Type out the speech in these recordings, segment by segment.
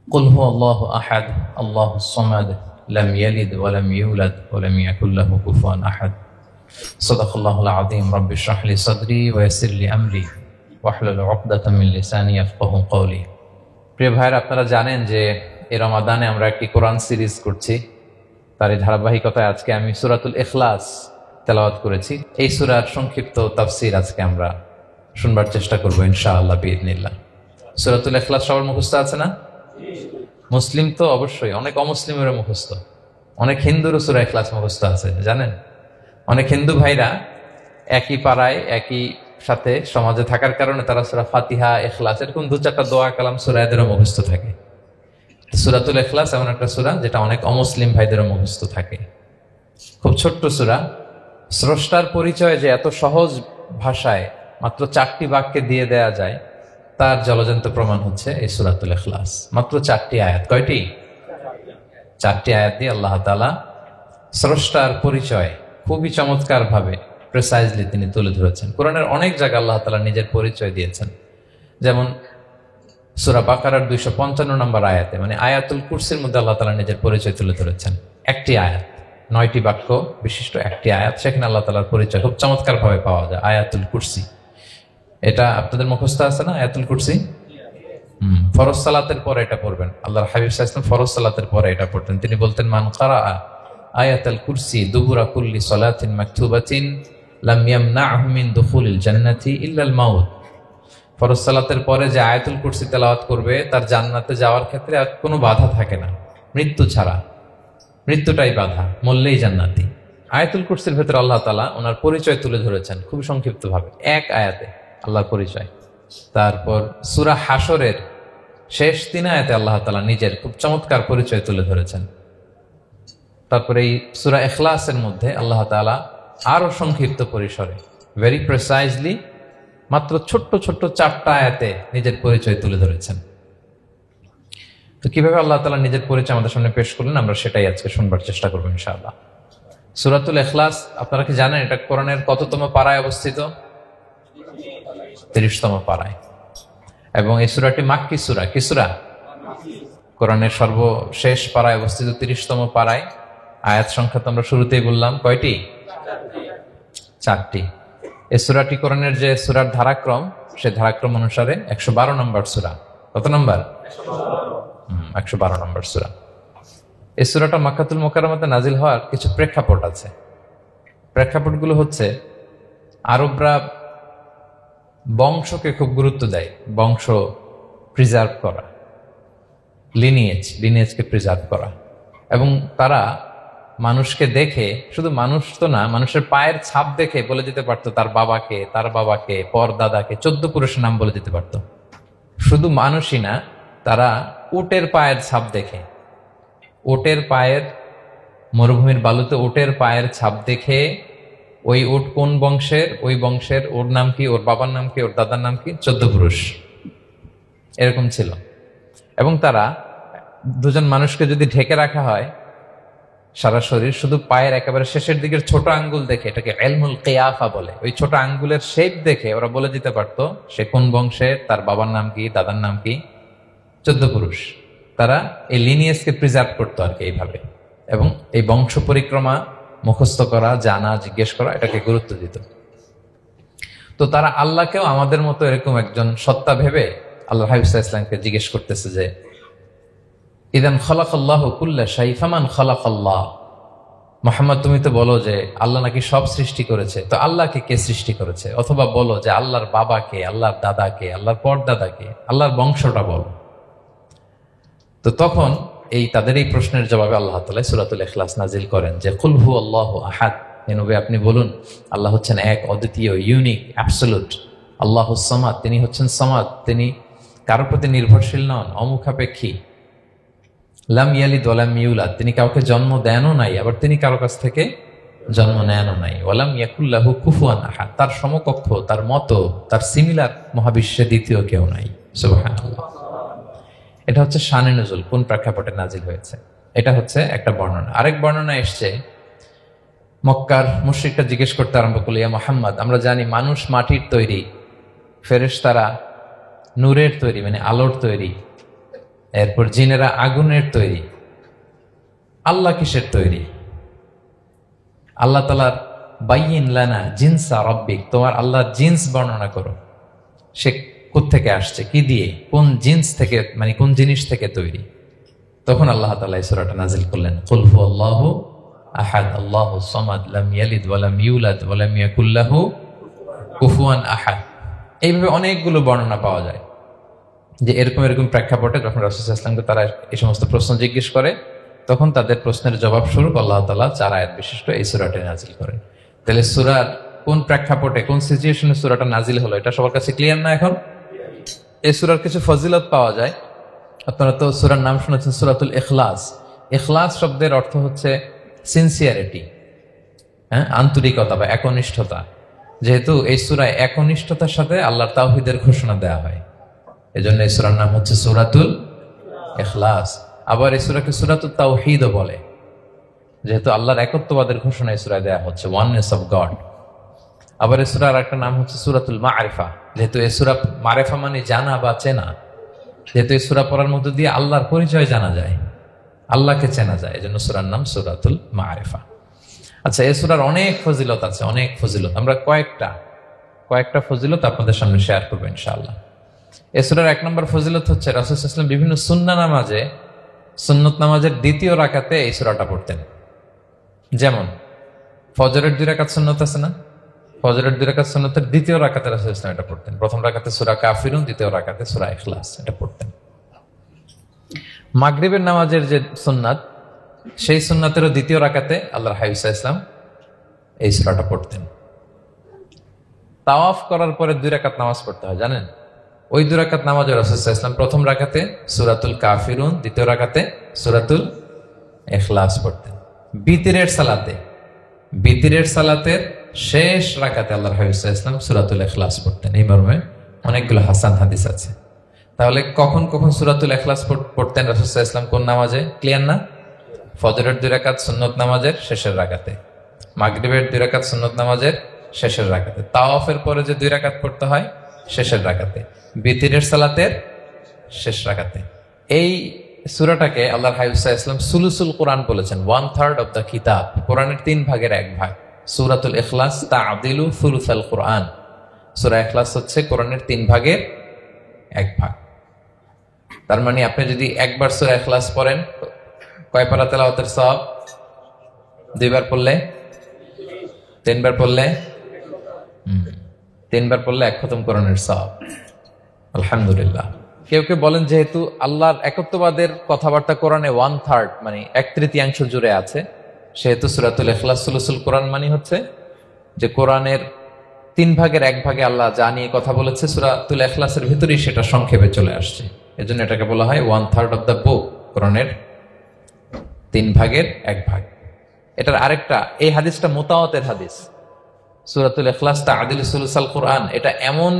قل هو الله أحد الله الصمد لم يلد ولم يولد ولم يكن له كفوا أحد صدق الله العظيم رب اشرح لي صدري ويسر لي أمري واحلل عقدة من لساني يفقهوا قولي। প্রিয় ভাইরা, আপনারা জানেন যে এই রমাদানে আমরা একটি কোরআন সিরিজ করছি। তার এই ধারাবাহিকতায় আজকে আমি সূরাতুল ইখলাস তেলাওয়াত করেছি। এই সূরার সংক্ষিপ্ত তাফসীর আজকে আমরা শুনবার চেষ্টা করব ইনশাআল্লাহ বিইذنিল্লাহ। সূরাতুল ইখলাস সবার মুখস্থ আছে না? মুসলিম তো অবশ্যই, অনেক অমুসলিমেরও মুখস্থ, অনেক হিন্দুরও সূরা ইখলাস মুখস্থ আছে জানেন। অনেক হিন্দু ভাইরা একই পাড়ায় একই সাথে সমাজে থাকার কারণে তারা সূরা ফাতিহা, ইখলাস এরকম দু চারটা দোয়া কালাম সূরা এদেরও মুখস্থ থাকে। সূরাতুল ইখলাস এমন একটা সূরা যেটা অনেক অমুসলিম ভাইদেরও মুখস্থ থাকে। খুব ছোট্ট সূরা। স্রষ্টার পরিচয় যে এত সহজ ভাষায় মাত্র 4টি বাক্যে দিয়ে দেয়া যায়, তার জলজন্ত প্রমাণ হচ্ছে এই সূরাতুল ইখলাস। মাত্র 4টি আয়াত। কয়টি? 4টি আয়াত দিয়ে আল্লাহ তাআলা স্রষ্টার পরিচয় খুবই চমৎকার ভাবে প্রিসাইজলি তিনি তুলে ধরেছেন। কোরআনের অনেক জায়গায় আল্লাহ তাআলা নিজের পরিচয় দিয়েছেন। যেমন সূরা বাকারার 255 নম্বর আয়াতে, মানে আয়াতুল কুরসির মধ্যে আল্লাহ তাআলা নিজের পরিচয় তুলে ধরেছেন। একটি আয়াত, 9টি বাক্য বিশিষ্ট একটি আয়াত, সেখানে আল্লাহ তাআলার পরিচয় খুব চমৎকার ভাবে পাওয়া যায়। আয়াতুল কুরসি, এটা আপনাদের মুখস্থ আছে না? আয়াতুল কুরসি ফরজ সালাতের পরে এটা পড়বেন। আল্লাহর হাবিব সাল্লাল্লাহু আলাইহি ওয়াসাল্লাম ফরজ সালাতের পরে এটা পড়তেন। তিনি বলতেন, মান কারা আয়াতুল কুরসি দুবুরা কুল্লি সালাতিন মাকতুবাতিন লাম ইয়ামনাহু মিন দুখুলিল জান্নাতি ইল্লাল মাউত। ফরজ সালাতের পরে যে আয়াতুল কুরসি তেলাওয়াত করবে তার জান্নাতে যাওয়ার ক্ষেত্রে আর কোনো বাধা থাকে না, মৃত্যু ছাড়া। মৃত্যুটাই বাধা, মরলেই জান্নাতি। আয়াতুল কুরসির ভেতরে আল্লাহ তাআলা ওনার পরিচয় তুলে ধরেছেন খুব সংক্ষিপ্ত ভাবে, এক আয়াতে আল্লাহর পরিচয়। তারপর সূরা হাশরের শেষ 3 আয়াতে আল্লাহ তাআলা নিজের খুব চমৎকার পরিচয় তুলে ধরেছেন। তারপরে এই সূরা ইখলাসের মধ্যে আল্লাহ তাআলা আরো সংক্ষিপ্ত পরিসরে, ভেরি প্রিসাইজলি, মাত্র ছোট্ট ছোট্ট 4টা আয়াতে নিজের পরিচয় তুলে ধরেছেন। তো কিভাবে আল্লাহ তাআলা নিজের পরিচয় আমাদের সামনে পেশ করলেন, আমরা সেটাই আজকে শুনবার চেষ্টা করবো ইনশাআল্লাহ। সূরাতুল ইখলাস আপনারা কি জানেন এটা কোরআনের কততম পারায় অবস্থিত? 30তম পারায়। এবং এই সূরাটি মাক্কি সূরা। কি সূরা? কোরআনের সর্বশেষ পারায় অবস্থিত 30তম পারায়। আয়াত সংখ্যা তো আমরা শুরুতেই বললাম, কয়টি? 4টি। এই সূরাটি কোরআনের যে সূরার ধারাক্রম, সে ধারাক্রম অনুসারে 112 নম্বর সূরা। কত নম্বর? 112 নম্বর সূরা। এই সূরাটা মক্কাতুল মুকাররমাতে নাজিল হওয়ার কিছু প্রেক্ষাপট আছে। প্রেক্ষাপটগুলো হচ্ছে, আরবরা বংশকে খুব গুরুত্ব দেয়, বংশ প্রিজার্ভ করা, লিনিয়েজকে প্রিজার্ভ করা। এবং তারা মানুষকে দেখে, শুধু মানুষ তো না, মানুষের পায়ের ছাপ দেখে বলে দিতে পারতো তার বাবাকে, তার বাবাকে, পর দাদাকে, 14 পুরুষের নাম বলে দিতে পারতো। শুধু মানুষই না, তারা উটের পায়ের ছাপ দেখে, উটের পায়ের, মরুভূমির বালুতে উটের পায়ের ছাপ দেখে ওই উট কোন বংশের, ওই বংশের ওর নাম কি, ওর বাবার নাম কি, ওর দাদার নাম কি, 14 পুরুষ এরকম ছিল। এবং তারা দুজন মানুষকে যদি ঢেকে রাখা হয় সারা শরীর, শুধু পায়ের একেবারে শেষের দিকের ছোট আঙ্গুল দেখে, এটাকে ইলমুল কিয়াফা বলে, ওই ছোট আঙ্গুলের শেপ দেখে ওরা বলে দিতে পারতো সে কোন বংশের, তার বাবার নাম কি, দাদার নাম কি, 14 পুরুষ। তারা এই লিনিয়েজকে প্রিজার্ভ করতো আর কি এইভাবে। এবং এই বংশ পরিক্রমা মুখস্থ করা, জানা, জিজ্ঞেস করা, এটাকে গুরুত্ব দিত। তো তারা আল্লাহকেও আমাদের মতো এরকম একজন সত্তা ভেবে আল্লাহ হাবিব সাল্লাল্লাহু আলাইহি ওয়াসাল্লামকে জিজ্ঞেস করতেছে যে, ইদান খালাকাল্লাহু কুল্লা শাই ফামান খালাকাল্লাহ। মুহাম্মদ, তুমি তো বলো যে আল্লাহ নাকি সব সৃষ্টি করেছে, তো আল্লাহকে কে সৃষ্টি করেছে? অথবা বলো যে আল্লাহর বাবাকে, আল্লাহর দাদাকে, আল্লাহর পরদাদাকে, আল্লাহর বংশটা বলো। তো তখন তাদের এই প্রশ্নের জবাবে আল্লাহ তাআলা সূরাতুল ইখলাস নাজিল করেন যে, কুল হু আল্লাহু আহাদ। নবী আপনি বলুন, আল্লাহ হচ্ছেন এক, অদ্বিতীয়, ইউনিক, অ্যাবসলিউট। আল্লাহুস সামাদ, তিনি হচ্ছেন সামাদ, তিনি কারো প্রতি নির্ভরশীল নন, অমুখাপেক্ষী। লাম ইয়ালিদ ওয়া লাম ইউলাদ, তিনি কাউকে জন্ম দেনও নাই, আবার তিনি কারো কাছ থেকে জন্ম নেনও নাই। ওয়া লাম ইয়াকুল লাহু কুফুয়ান আহাদ, তার সমকক্ষ, তার মতো, তার সিমিলার মহাবিশ্বে দ্বিতীয় কেউ নাই। সুবহানাল্লাহ। এটা হচ্ছে শানে নুজুল, কোন প্রেক্ষাপটে নাজিল হয়েছে, এটা হচ্ছে একটা বর্ণনা। আরেক বর্ণনা এসছে, মক্কার মুশরিকরা জিজ্ঞেস করতে আরম্ভ করল, ইয়া মুহাম্মদ, আমরা জানি মানুষ মাটির তৈরি, ফেরেশতারা নূরের তৈরি, মানে আলোর তৈরি, এরপর জিনেরা আগুনের তৈরি। আল্লাহ কিসের তৈরি? আল্লাহ তাআলার বাইয়িন লানা জিনসা রাব্বিক, তোমার আল্লাহর জিন্স বর্ণনা করো, সে কোত্থেকে আসছে, কি দিয়ে, কোন জিন্স থেকে, মানে কোন জিনিস থেকে তৈরি। তখন আল্লাহ তাআলা এই সূরাটা নাজিল করলেন, কুল হুয়াল্লাহু আহাদ আল্লাহুস সামাদ লাম ইয়ালিদ ওয়া লাম ইউলাদ ওয়া লাম ইয়াকুল লাহু কুফুয়ান আহাদ। এইভাবে অনেকগুলো বর্ণনা পাওয়া যায় যে এরকম এরকম প্রেক্ষাপটে যখন রাসূল সাল্লাল্লাহু আলাইহি ওয়াসাল্লামকে তারা এই সমস্ত প্রশ্ন জিজ্ঞেস করে, তখন তাদের প্রশ্নের জবাব স্বরূপ আল্লাহ তাআলা 4 আয়াত বিশিষ্ট এই সূরাটি নাজিল করেন। তাহলে সূরার কোন প্রেক্ষাপটে, কোন সিচুয়েশনে সূরাটা নাজিল হলো, এটা সবার কাছে ক্লিয়ার না এখন? এই সূরার কিছু ফজিলত পাওয়া যায়। আপনারা তো সূরার নাম শুনেছেন সূরাতুল ইখলাস। ইখলাস শব্দের অর্থ হচ্ছে সিনসিয়ারিটি, আন্তরিকতা বা একনিষ্ঠতা। যেহেতু এই সূরায় একনিষ্ঠতার সাথে আল্লাহর তাওহীদের ঘোষণা দেওয়া হয়, এজন্য এই সূরার নাম হচ্ছে সূরাতুল ইখলাস। আবার এই সূরাকে সূরাতুত তাওহীদও বলে, যেহেতু আল্লাহর একত্ববাদের ঘোষণা এই সূরায় দেওয়া হচ্ছে, ওয়াননেস অফ গড। আবার এই সূরার একটা নাম হচ্ছে সূরাতুল মারিফা, যেহেতু এই সূরা মারিফা মানে জানা বা চেনা, যেহেতু এই সূরা পড়ার মধ্য দিয়ে আল্লাহর পরিচয় জানা যায়, আল্লাহকে চেনা যায়, এজন্য সূরার নাম সূরাতুল মারিফা। আচ্ছা, এই সূরার অনেক ফজিলত আছে, অনেক ফজিলত। আমরা কয়েকটা ফজিলত আপনাদের সামনে শেয়ার করবো ইনশাআল্লাহ। এই সূরার 1 নম্বর ফজিলত হচ্ছে রাসূল সাল্লাল্লাহু আলাইহি ওয়াসাল্লাম বিভিন্ন সুন্নত নামাজের দ্বিতীয় রাকাতে এই সূরাটা পড়তেন। যেমন ফজরের 2 রাকাত সুন্নত আছে না, ফজরের 2 রাকাত সুন্নতের দ্বিতীয় রাকাতে রাসূল সাল্লাল্লাহু আলাইহি ওয়াসাল্লাম এটা পড়তেন। প্রথম রাকাতে সূরা কাফিরুন, দ্বিতীয় রাকাতে সূরা ইখলাস এটা পড়তেন। মাগরিবের নামাজের যে সুন্নাত, সেই সুন্নাতেরও দ্বিতীয় রাকাতে আল্লাহর হাবিব সাল্লাল্লাহু আলাইহি ওয়াসাল্লাম এই সূরাটা পড়তেন। তাওয়াফ করার পরে 2 রাকাত নামাজ পড়তে হয়, জানেন? ওই 2 রাকাত নামাজে রাসূল সাল্লাল্লাহু আলাইহি ওয়াসাল্লাম প্রথম রাকাতে সূরাতুল কাফিরুন, দ্বিতীয় রাকাতে সূরাতুল ইখলাস পড়তেন। বিতিরের সালাতের শেষ রাকাতে আল্লাহর হাবিব সাল্লাল্লাহু আলাইহি ওয়াসাল্লাম সূরাতুল ইখলাস পড়তেন। এই মর্মে অনেকগুলো হাসান হাদিস আছে। তাহলে কখন কখন সূরাতুল ইখলাস পড়তেন রাসূল সাল্লাল্লাহু আলাইহি ওয়াসাল্লাম, কোন নামাজে? ক্লিয়ার না? ফজরের 2 রাকাত সুন্নত নামাজের শেষের রাকাতে, মাগরিবের 2 রাকাত সুন্নত নামাজের শেষের রাকাতে, তাওয়াফের পরে যে 2 রাকাত পড়তে হয় শেষের রাকাতে, বিতিরের সালাতের শেষ রাকাতে। এই সূরাটাকে আল্লাহর হাবিব সাল্লাল্লাহু আলাইহি ওয়াসাল্লাম সুলুসুল কোরআন বলেছেন, 1/3 অফ দ্য কিতাব, কোরআনের 3 ভাগের 1 ভাগ। সূরাতুল ইখলাস তা'দিলু সুলুসাল কোরআন, সূরা ইখলাস হচ্ছে কোরআনের 3 ভাগের 1 ভাগ। তার মানে আপনি যদি একবার সূরা ইখলাস পড়েন, কয় পারা তেলাওয়াতের সওয়াব? 2 বার পড়লে, 3 বার পড়লে, 3 বার পড়লে 1 খতম কোরআনের সওয়াব। আলহামদুলিল্লাহ। কেউ কেউ বলেন যেহেতু আল্লাহর একত্ববাদের কথাবার্তা কোরআনে 1/3 মানে 1/3 জুড়ে আছে, সেহেতু সূরাতুল ইখলাস সুলুসুল কোরআন মানে হচ্ছে যে কোরআনের 3 ভাগের 1 ভাগে আল্লাহ যা নিয়ে কথা বলেছে সূরাতুল ইখলাসের ভিতরেই সেটা সংক্ষেপে চলে আসছে। এজন্য এটাকে বলা হয় 1/3 অফ দ্য বুক, কোরআনের 3 ভাগের 1 ভাগ। এটার আরেকটা, এই হাদিসটা মুতাওয়াতির হাদিস, সূরাতুল ইখলাস তা'দিলু সুলুসাল কোরআন, এটা এমন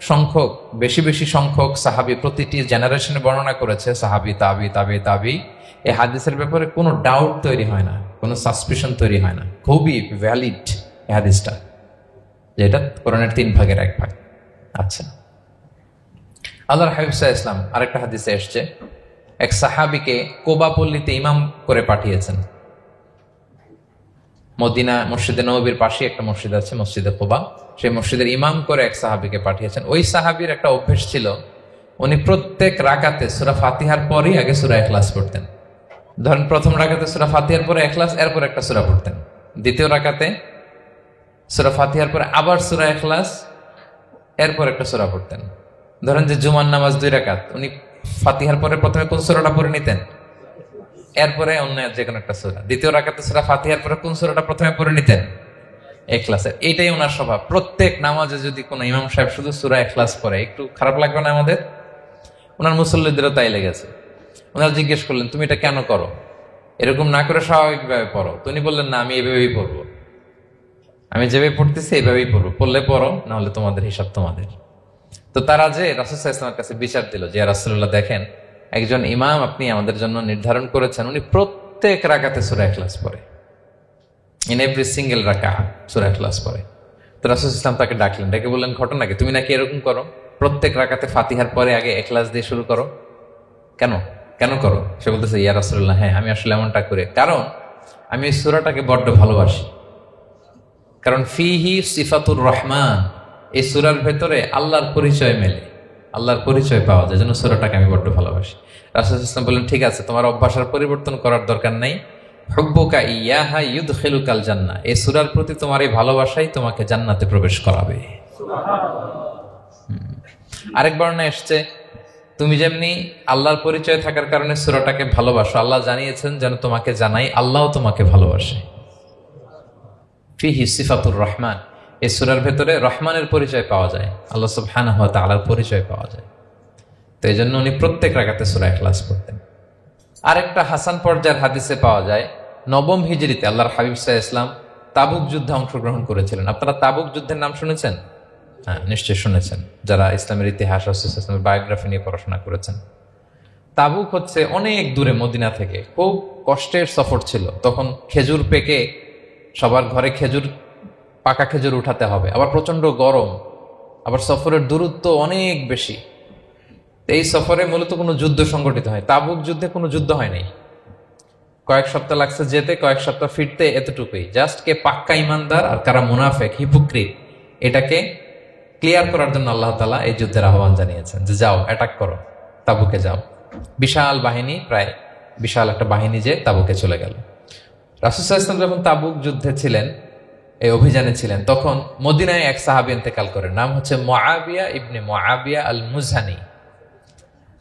সংখ্যক, বেশি সংখ্যক সাহাবী প্রতিটি জেনারেশনে বর্ণনা করেছে, সাহাবী, তাবি, এই হাদিসের ব্যাপারে কোনো ডাউট তৈরি হয় না, কোনো সাসপিশন তৈরি হয় না, খুবই ভ্যালিড এই হাদিসটা, যেটা কোরআনের 3 ভাগের 1 ভাগ। আচ্ছা, আল্লাহর হাবিব সাল্লাল্লাহু আলাইহি ওয়াসাল্লাম আরেকটা হাদিসে এসেছে, এক সাহাবীকে কোবা পল্লীতে ইমাম করে পাঠিয়েছেন। মদিনা মসজিদে নববীর পাশে একটা মসজিদ আছে, মসজিদে কোবা, সেই মসজিদের ইমাম করে এক সাহাবীকে পাঠিয়েছেন। ওই সাহাবীর একটা অভ্যেস ছিল, উনি প্রত্যেক রাকাতে সূরা ফাতিহার পরই আগে সূরা ইখলাস পড়তেন। ধরেন প্রথম রাকাতে সূরা ফাতিহার পরে ইখলাস, এরপর একটা সূরা পড়তেন। দ্বিতীয় রাকাতে সূরা ফাতিহার পরে আবার সূরা ইখলাস, এরপর একটা সূরা পড়তেন। ধরেন যে জুমার নামাজ 2 রাকাত, উনি ফাতিহার পরে প্রথমে কোন সূরাটা পড়ে নিতেন, এরপরে অন্য যে কোনো একটা সূরা। দ্বিতীয় রাকাতে সূরা ফাতিহার পরে কোন সূরাটা প্রথমে পড়ে নিতেন? ইখলাসের। এইটাই ওনার স্বভাব। প্রত্যেক নামাজে যদি কোনো ইমাম সাহেব শুধু সূরা ইখলাস পড়ে, একটু খারাপ লাগবে না আমাদের? ওনার মুসল্লিদেরও তাই লেগেছে। ওনারা জিজ্ঞেস করলেন, তুমি এটা কেন করো? এরকম না করে স্বাভাবিকভাবে পড়ো। তো উনি বললেন, না, আমি এভাবেই পড়বো, আমি যেভাবে পড়তেছি এইভাবেই পড়বো, পড়লে পড়ো, না হলে তোমাদের হিসাব তোমাদের। তো তারা যে রাসূল সাল্লাল্লাহু আলাইহি ওয়াসাল্লামের কাছে বিচার দিল যে, ইয়া রাসূলুল্লাহ, দেখেন একজন ইমাম আপনি আমাদের জন্য নির্ধারণ করেছেন, উনি প্রত্যেক রাকাতে সূরা ইখলাস পড়ে, ইন এভরি সিঙ্গেল রাকা সূরা ইখলাস পড়ে। তো রাসূল সাল্লাল্লাহু আলাইহি ওয়াসাল্লাম তাকে ডাকলেন, ডেকে বললেন, ঘটনা কি? তুমি নাকি এরকম করো, প্রত্যেক রাকাতে ফাতিহার পরে আগে ইখলাস দিয়ে শুরু করো, কেন? কেন করো? সে বলতেছে, ইয়া রাসূলুল্লাহ, হ্যাঁ আমি আসলে এমনটা করি কারণ আমি এই সূরাটাকে বড্ড ভালোবাসি। কারণ ফিহি সিফাতুর রহমান, এই সূরার ভেতরে আল্লাহর পরিচয় মেলে, আল্লাহর পরিচয় পাওয়া যায়, যেন সূরাটাকে আমি বড্ড ভালোবাসি। রাসূল সাল্লাল্লাহু আলাইহি ওয়াসাল্লাম বললেন, ঠিক আছে, তোমার অভ্যাসের পরিবর্তন করার দরকার নাই। হুব্বুকা ইয়াহা ইউদখিলুকাল জান্নাহ, এই সূরার প্রতি তোমার এই ভালোবাসাই তোমাকে জান্নাতে প্রবেশ করাবে। আরেক বর্ণনায় এসেছে, তুমি যেমনি আল্লাহর পরিচয় থাকার কারণে সূরাটাকে ভালোবাসো, আল্লাহ জানিয়েছেন যেন তোমাকে জানাই আল্লাহও তোমাকে ভালোবাসে। ফিহি সিফাতুর রহমান, এই সূরার ভেতরে রহমানের পরিচয় পাওয়া যায়, আল্লাহ সুবহানাহু ওয়া তাআলার পরিচয় পাওয়া যায়। তো এই জন্য উনি প্রত্যেক রাকাতে সূরা ইখলাস পড়তেন। আরেকটা হাসান পর্যায়ের হাদিসে পাওয়া যায়, নবম হিজরিতে আল্লাহর হাবিব সাল্লাল্লাহু আলাইহি ওয়াসাল্লাম তাবুক যুদ্ধে অংশগ্রহণ করেছিলেন। আপনারা তাবুক যুদ্ধের নাম শুনেছেন? হ্যাঁ, নিশ্চয়ই শুনেছেন, যারা ইসলামের ইতিহাস, ইসলামের বায়োগ্রাফি নিয়ে পড়াশোনা করেছেন। তাবুক হচ্ছে অনেক দূরে মদিনা থেকে, খুব কষ্টের সফর ছিল। তখন খেজুর পেকে সবার ঘরে পাকা খেজুর উঠাতে হবে, আবার প্রচন্ড গরম, আবার সফরের দূরত্ব অনেক বেশি। এই সফরে মূলত কোনো যুদ্ধ সংগঠিত হয়, তাবুক যুদ্ধে কোনো যুদ্ধ হয় নাই। কয়েক সপ্তাহ লাগছে যেতে, কয়েক সপ্তাহ ফিরতে, এতটুকুই। জাস্ট কে পাক্কা ইমানদার আর কারা মুনাফেক, হিপোক্রিট, এটাকে ক্লিয়ার করার জন্য আল্লাহ তাআলা এই যুদ্ধের আহ্বান জানিয়েছেন যে যাও, অ্যাটাক করো, তাবুকে যাও। বিশাল বাহিনী, প্রায় বিশাল একটা বাহিনী যে তাবুকে চলে গেল। রাসূল সাল্লাল্লাহু আলাইহি ওয়াসাল্লাম যখন তাবুক যুদ্ধে ছিলেন, এই অভিযানে ছিলেন, তখন মদিনায় এক সাহাবী ইন্তেকাল করেন, নাম হচ্ছে মুআবিয়া ইবনে মুআবিয়া আল মুজহানি।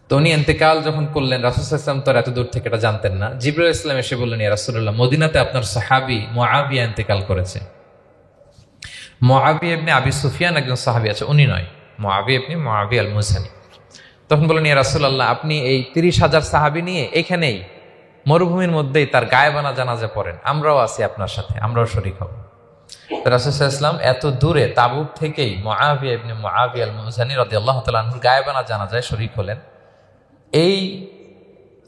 তো উনি ইন্তেকাল যখন করলেন, রাসূল সাল্লাল্লাহু আলাইহি ওয়াসাল্লাম তো এত দূর থেকে এটা জানতেন না। জিবরাইল আলাইহিস সালাম এসে বললেন, ইয়া রাসূলুল্লাহ, মদিনাতে আপনার সাহাবী মুআবিয়া ইন্তেকাল করেছে। মুআবিয়া ইবনে আবি সুফিয়ান একজন সাহাবী আছে, উনি নয়, মুআবিয়া ইবনে মুআবিয়া আল মুজহানি। তখন বললেন, ইয়া রাসূলুল্লাহ, আপনি এই 30,000 সাহাবী নিয়ে এখানেই মরুভূমির মধ্যেই তার গায়েবানা জানাজা পড়েন, আমরাও আছি আপনার সাথে, আমরাও শরীক হব। রাসূল সাল্লাল্লাহু আলাইহি ওয়াসাল্লাম এত দূরে তাবুক থেকেই মুআবিয়া ইবনে মুআবিয়া আল মুজহানি রাদিয়াল্লাহু তাআলা আনহুর গায়েবানা জানাজায় শরীক হলেন। এই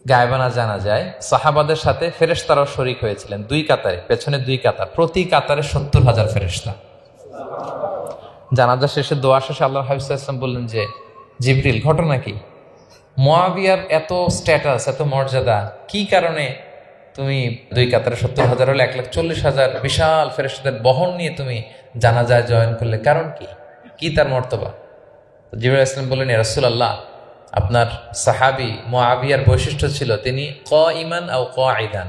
গায়েবানা জানাজায় সাহাবাদের সাথে ফেরেশতারাও শরীক হয়েছিলেন, 2 কাতারে, পেছনে 2 কাতার, প্রতি কাতারে 70,000 ফেরেশতা। জানাজা শেষে, দোয়া শেষে আল্লাহর হাবিব সাল্লাল্লাহু আলাইহি ওয়াসাল্লাম বললেন যে, জিবরিল, ঘটনা কি? মুআবিয়ার এত স্ট্যাটাস, এত মর্যাদা, কি কারণে তুমি 2 কাতারে 70,000 হলে 1,40,000 বিশাল ফেরেশতাদের বহন নিয়ে তুমি জানাজায় জয়েন করলে, কারণ কি? কি তার মর্তবা? জিবরাইল আলাইহিস সালাম বললেন, ইয়া রাসূলুল্লাহ, আপনার সাহাবী মুআবিয়ার বৈশিষ্ট্য ছিল তিনি কাইমান আও কাঈদান,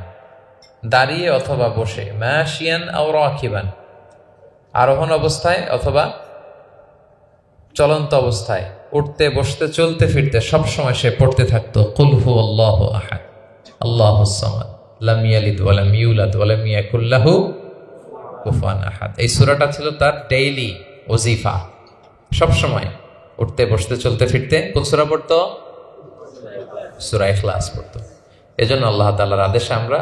দাঁড়িয়ে অথবা বসে, মাশিয়ান আও রাকিবান, আরোহণ অবস্থায় অথবা চলন্ত অবস্থায়, উঠতে বসতে চলতে ফিরতে সবসময় সে পড়তে থাকতো, কুল হুয়াল্লাহু আহাদ আল্লাহুস সামাদ লাম ইয়ালিদ ওয়া লাম ইউলাদ ওয়া লাম ইয়াকুল লাহু কুফুয়ান আহাদ। এই সূরাটা ছিল তার ডেইলি ওজিফা, সবসময় উঠতে বসতে চলতে ফিরতে কোন সূরা পড়তো? সূরা ইখলাস পড়তো। এজন্য আল্লাহ তাআলার আদেশে আমরা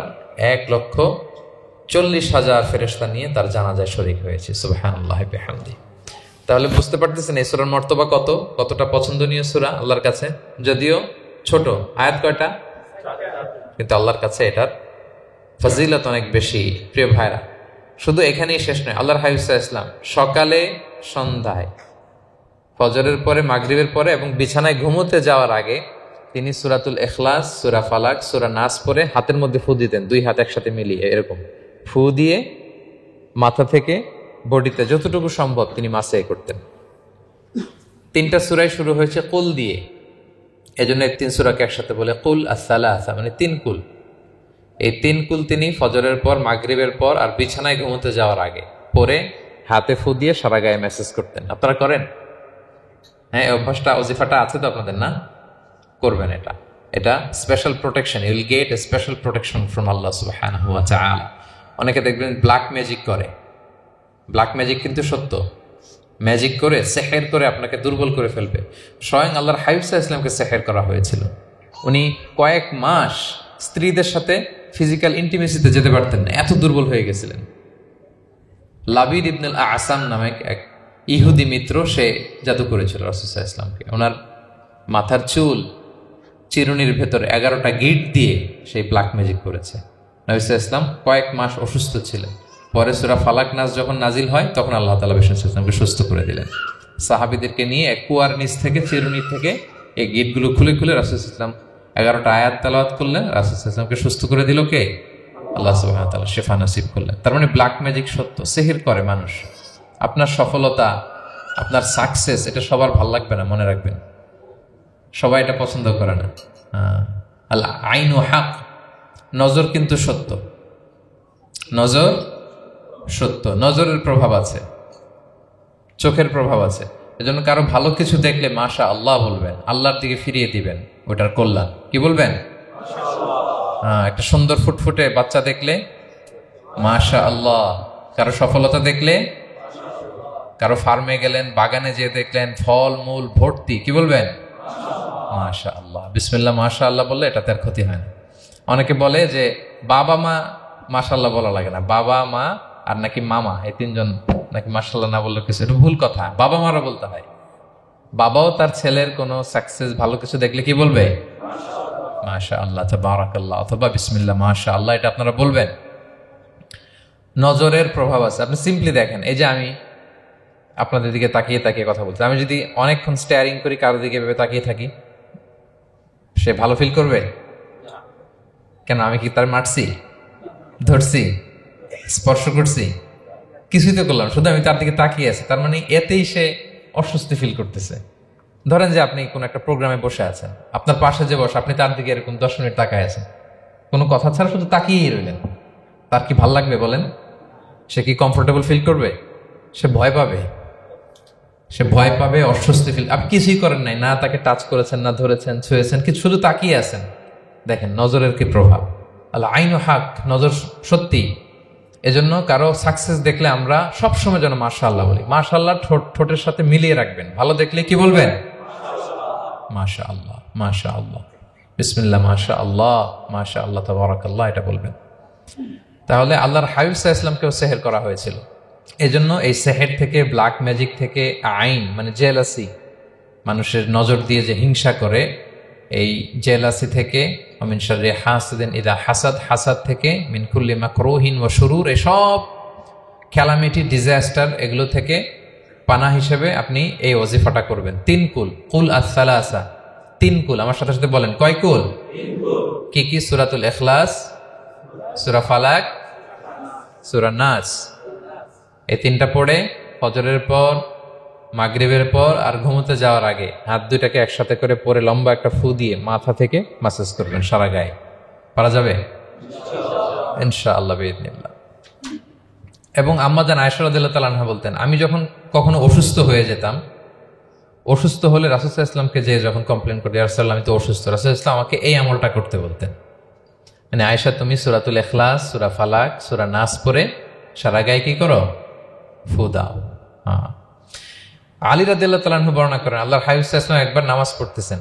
1,40,000 ফেরেশতা নিয়ে তার জানাজায় শরীক হয়েছি। সুবহানাল্লাহি বিহামদি। তাহলে বুঝতে পারতেছেন এই সূরার মর্তবা কতটা পছন্দনীয় সূরা আল্লাহর কাছে। যদিও ছোট আয়াত, কয়টা? কিন্তু আল্লাহর কাছে এটার ফজিলত অনেক বেশি। প্রিয় ভাইরা, শুধু এখানেই শেষ নয়, আল্লাহর হাবিব সাল্লাল্লাহু আলাইহি ওয়াসাল্লাম সকালে, সন্ধ্যায়, ফজরের পরে, মাগরিবের পরে এবং বিছানায় ঘুমোতে যাওয়ার আগে তিনি সূরাতুল ইখলাস, সূরা ফালাক, সূরা নাস পড়ে হাতের মধ্যে ফু দিতেন, 2 হাত একসাথে মিলিয়ে এরকম ফু দিয়ে মাথা থেকে বডিতে যতটুকু সম্ভব তিনি মাসে করতেন। 3টা সূরাই শুরু হয়েছে কুল দিয়ে, এজন্য এই 3 সূরাকে একসাথে বলে কুল আস-সালাসা, মানে 3 কুল। এই 3 কুল তিনি ফজরের পর, মাগরিবের পর আর বিছানায় ঘুমোতে যাওয়ার আগে পরে হাতে ফু দিয়ে সারা গায়ে মেসেজ করতেন। আপনারা করেন? হ্যাঁ, এই অভ্যাসটা, ওজিফাটা আছে তো আপনাদের? না, করবেন। এটা special protection, you will get a special protection from আল্লাহ সুবহানাহু ওয়া তাআলা। অনেকে দেখবেন ব্ল্যাক ম্যাজিক করে, ব্ল্যাক ম্যাজিক কিন্তু সত্য, ম্যাজিক করে, সেহের করে আপনাকে দুর্বল করে ফেলবে। স্বয়ং আল্লাহর হাবিব সাল্লাল্লাহু আলাইহি ওয়াসাল্লামকে সেহের করা হয়েছিল। উনি কয়েক মাস স্ত্রীদের সাথে ফিজিক্যাল ইন্টিমেসিতে যেতে পারতেন না, এত দুর্বল হয়ে গেছিলেন। লাবিদ ইবনুল আসাম নামে এক ইহুদি মিত্র, সে জাদু করেছিল রাসূল সাল্লাল্লাহু আলাইহি ওয়াসাল্লামকে। ওনার মাথার চুল চিরুনির ভেতরে 11টা গিট দিয়ে সেই ব্ল্যাক ম্যাজিক করেছে। নবী সাল্লাল্লাহু আলাইহি ওয়াসাল্লাম কয়েক মাস অসুস্থ ছিলেন। পরে সূরা ফালাক নাস যখন নাজিল হয় তখন আল্লাহ তাআলা বিষ্ণু সাল্লাল্লাহু আলাইহি ওয়াসাল্লামকে সুস্থ করে দিলেন। সাহাবীদেরকে নিয়ে এক কুয়ার নিচ থেকে, চিরুনির থেকে এই গিটগুলো খুলে খুলে রাসূল সাল্লাল্লাহু আলাইহি ওয়াসাল্লাম 11টা আয়াত তেলাওয়াত করলেন, রাসূল সাল্লাল্লাহু আলাইহি ওয়াসাল্লামকে সুস্থ করে দিল কে? আল্লাহ সুবহানাহু ওয়া তাআলা শিফা নসিব করলেন। তার মানে ব্ল্যাক ম্যাজিক সত্য, সিহির করে মানুষ। আপনার সফলতা, আপনার সাকসেস, এটা সবার ভাল লাগবে না, মনে রাখবেন। সবাই এটা পছন্দ করে না। আল আইনু হক, নজর কিন্তু সত্য, নজর সত্য, নজরের প্রভাব আছে, চোখের প্রভাব আছে। এজন্য কারো ভালো কিছু দেখলে মাশা আল্লাহ বলবেন, আল্লাহর দিকে ফিরিয়ে দিবেন ওটার কল্যাণ। কি বলবেন? একটা সুন্দর ফুটফুটে বাচ্চা দেখলে মাশা আল্লাহ, কারো সফলতা দেখলে, কারো ফার্মে গেলেন, বাগানে যেয়ে দেখলেন ফল মূল ভর্তি, কি বলবেন? মাশা আল্লাহ, বিসমিল্লাহ মাশা আল্লাহ বললে এটাতে আর ক্ষতি হয় না। অনেকে বলে যে বাবা মা মাশাআল্লাহ বলা লাগে না, বাবা মা আর নাকি মামা, এই তিনজন নাকি মাশাআল্লাহ না বললে কিছু, এটা ভুল কথা। বাবা মারা বলতে হয়। বাবাও তার ছেলের কোনো সাকসেস ভালো কিছু দেখলে কি বলবে? মাশা আল্লাহ, তাবারাকাল্লাহ, অথবা বিসমিল্লাহ মাশা আল্লাহ, এটা আপনারা বলবেন। নজরের প্রভাব আছে। আপনি সিম্পলি দেখেন, এই যে আমি আপনাদের দিকে তাকিয়ে তাকিয়ে কথা বলছি, আমি যদি অনেকক্ষণ স্টেয়ারিং করি, কারো দিকে ভেবে তাকিয়ে থাকি, সে ভালো ফিল করবে? কেন? আমি কি তার মারছি, ধরছি, স্পর্শ করছি? কিছুই তো করলাম, শুধু আমি তার দিকে তাকিয়ে আছি। তার মানে এতেই সে অস্বস্তি ফিল করতেছে। ধরেন যে আপনি কোন একটা প্রোগ্রামে বসে আছেন, আপনার পাশে যে বসে, আপনি তার দিকে এরকম 10 মিনিট তাকায় আছেন, কোনো কথা ছাড়া শুধু তাকিয়েই রইলেন, তার কি ভাল লাগবে বলেন? সে কি কমফোর্টেবল ফিল করবে? সে ভয় পাবে, সে ভয় পাবে, অস্বস্তি ফিল। আপনি কিছুই করেন নাই, না তাকে টাচ করেছেন, না ধরেছেন, ছুঁয়েছেন, কিছু, শুধু তাকিয়ে আছেন। দেখেন নজরের কি প্রভাব। আল্লাহ আইনু হক, নজর সত্যি। এজন্য কারো সাকসেস দেখলে আমরা সবসময় যেন মাশাআল্লাহ বলি। মাশাআল্লাহ ঠোঁটের সাথে মিলিয়ে রাখবেন। ভালো দেখলে কি বলবেন? মাশাআল্লাহ, মাশাআল্লাহ, বিসমিল্লাহ মাশাআল্লাহ, মাশাআল্লাহ, তাবারাকাল্লাহ, এটা বলবেন। তাহলে আল্লাহর হাবিব সাল্লাল্লাহু আলাইহি ওয়াসাল্লামকেও সেহের করা হয়েছিল। এজন্য এই সেহের থেকে, ব্ল্যাক ম্যাজিক থেকে, আইন মানে জেলাসি, মানুষের নজর দিয়ে যে হিংসা করে, এই জেলাসি থেকে, মিন শাররি হাসিদিন ইযা হাসাদ, হাসাদ থেকে, মিন কুল্লি মাকরুহিন ওয়া শুরুর, এসব ক্যালামিটি, ডিজাস্টার, এগুলো থেকে পানা হিসেবে আপনি এই ওয়াজিফাটা করবেন। 3 কুল, কুল আস-সালাসা, 3 কুল। আমার সাথে সাথে বলেন, কয় কুল? 3 কুল। কি কি? সূরাতুল ইখলাস, সূরা ফালাক, সূরা নাস। এই 3টা পড়ে ফজরের পর, মাগরিবের পর আর ঘুমোতে যাওয়ার আগে হাত দুইটাকে একসাথে করে পরে লম্বা একটা ফু দিয়ে মাথা থেকে মাসাজ করবেন সারা গায়ে। পারা যাবে ইনশাআল্লাহ বিইذنিল্লাহ। এবং আম্মা জান আয়েশা রাদিয়াল্লাহু তাআলা আনহা বলতেন, আমি যখন কখনো অসুস্থ হয়ে যেতাম, অসুস্থ হলে রাসূল সাল্লাল্লাহু আলাইহি ওয়াসাল্লামকে যে যখন কমপ্লেন করতে, ইয়া রাসূলুল্লাহ আমি তো অসুস্থ, রাসূল সাল্লাল্লাহু আলাইহি ওয়াসাল্লাম আমাকে এই আমলটা করতে বলতেন। মানে আয়েশা, তুমি সূরাতুল ইখলাস, সূরা ফালাক, সূরা নাস পড়ে সারা গায়ে কি করো? ফু দাও। আলী রাদিয়াল্লাহু তাআলা আনহু বর্ণনা করেন, আল্লাহর হাবিব সাল্লাল্লাহু আলাইহি ওয়াসাল্লাম একবার নামাজ পড়তেছেন,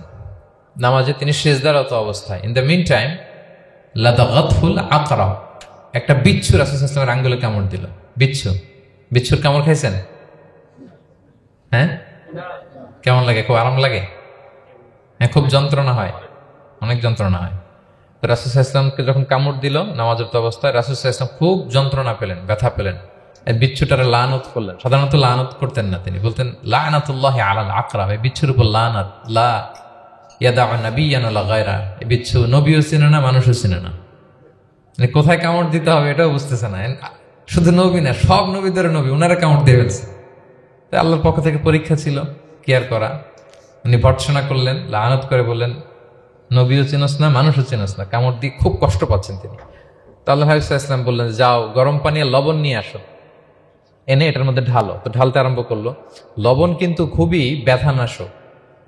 নামাজে তিনি সিজদারত অবস্থায়, ইন দ্য মিন টাইম লাদাগাতহুল আকরা, একটা বিচ্ছু রাসূল সাল্লাল্লাহু আলাইহি ওয়াসাল্লামের আঙ্গুলে কামড় দিল। বিচ্ছুর কামড় খাইছেন? হ্যাঁ, কেমন লাগে? খুব আরাম লাগে? হ্যাঁ, খুব যন্ত্রণা হয়, অনেক যন্ত্রণা হয়। তো রাসূল সাল্লাল্লাহু আলাইহি ওয়াসাল্লামকে যখন কামড় দিল নামাজরত অবস্থায়, রাসূল সাল্লাল্লাহু আলাইহি ওয়াসাল্লাম খুব যন্ত্রণা পেলেন, ব্যথা পেলেন। এই বিচ্ছুটারে লানত করলেন। সাধারণত লানত করতেন না, তিনি বলতেন লানাতুল্লাহি আলাল আকরা, এই বিচ্ছুর উপর লানাত, লা ইয়াদাউ নাবিয়্যান ওয়ালা গায়রা। এই বিচ্ছু নবীও চিনে না, মানুষও চিনে না, মানে কোথায় কামড় দিতে হবে এটাও বুঝতেছে না। শুধু নবী না, সব নবীদের নবী, ওনারা কামড় দিয়ে ফেলছে। তাই আল্লাহর পক্ষ থেকে পরীক্ষা ছিল, কেয়ার করা। উনি ভর্ৎসনা করলেন, লানত করে বললেন, নবীও চিনস না, মানুষও চিনস না, কামড় দিয়ে খুব কষ্ট পাচ্ছেন তিনি। তো আল্লাহ হাবিব সাল্লাল্লাহু আলাইহি ওয়াসাল্লাম বললেন, যাও গরম পানি আর লবণ নিয়ে আসো, এনে এটার মধ্যে ঢালো। তো ঢালতে আরম্ভ করলো। লবণ কিন্তু খুবই ব্যথানাশক,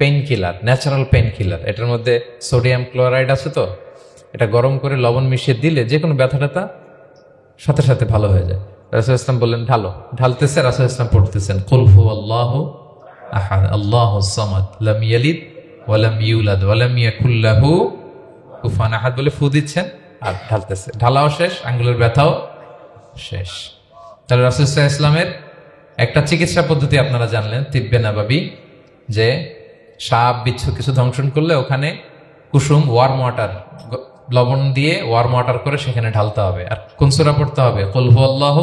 pain killer, natural pain killer. এটার মধ্যে সোডিয়াম ক্লোরাইড আছে, তো এটা গরম করে লবণ মিশিয়ে দিলে যে কোনো ব্যথাটা সাথে সাথে ভালো হয়ে যায়। রাসূল ইসলাম বললেন ঢালো। ঢালতেছে, রাসূল ইসলাম পড়তেছেন কুল হুয়াল্লাহু আহাদ আল্লাহুস সামাদ লাম ইয়ালিদ ওয়া লাম ইউলাদ ওয়া লাম ইয়াকুল লাহু কুফুয়ান আহাদ বলে ফু দিচ্ছেন আর ঢালতেছে। ঢালাও শেষ, আঙ্গুলের ব্যথাও শেষ। তাহলে রাসূল সাল্লাল্লাহু আলাইহি ওয়াসাল্লামের একটা চিকিৎসা পদ্ধতি আপনারা জানলেন, তিব্বে নাবাবী, যে সাপ বিচ্ছু কিছু ধ্বংসন করলে ওখানে কুসুম, ওয়ার্ম ওয়াটার, লবণ দিয়ে ওয়ার্ম ওয়াটার করে সেখানে ঢালতে হবে। আর কোন সূরা পড়তে হবে? কুল হুয়াল্লাহু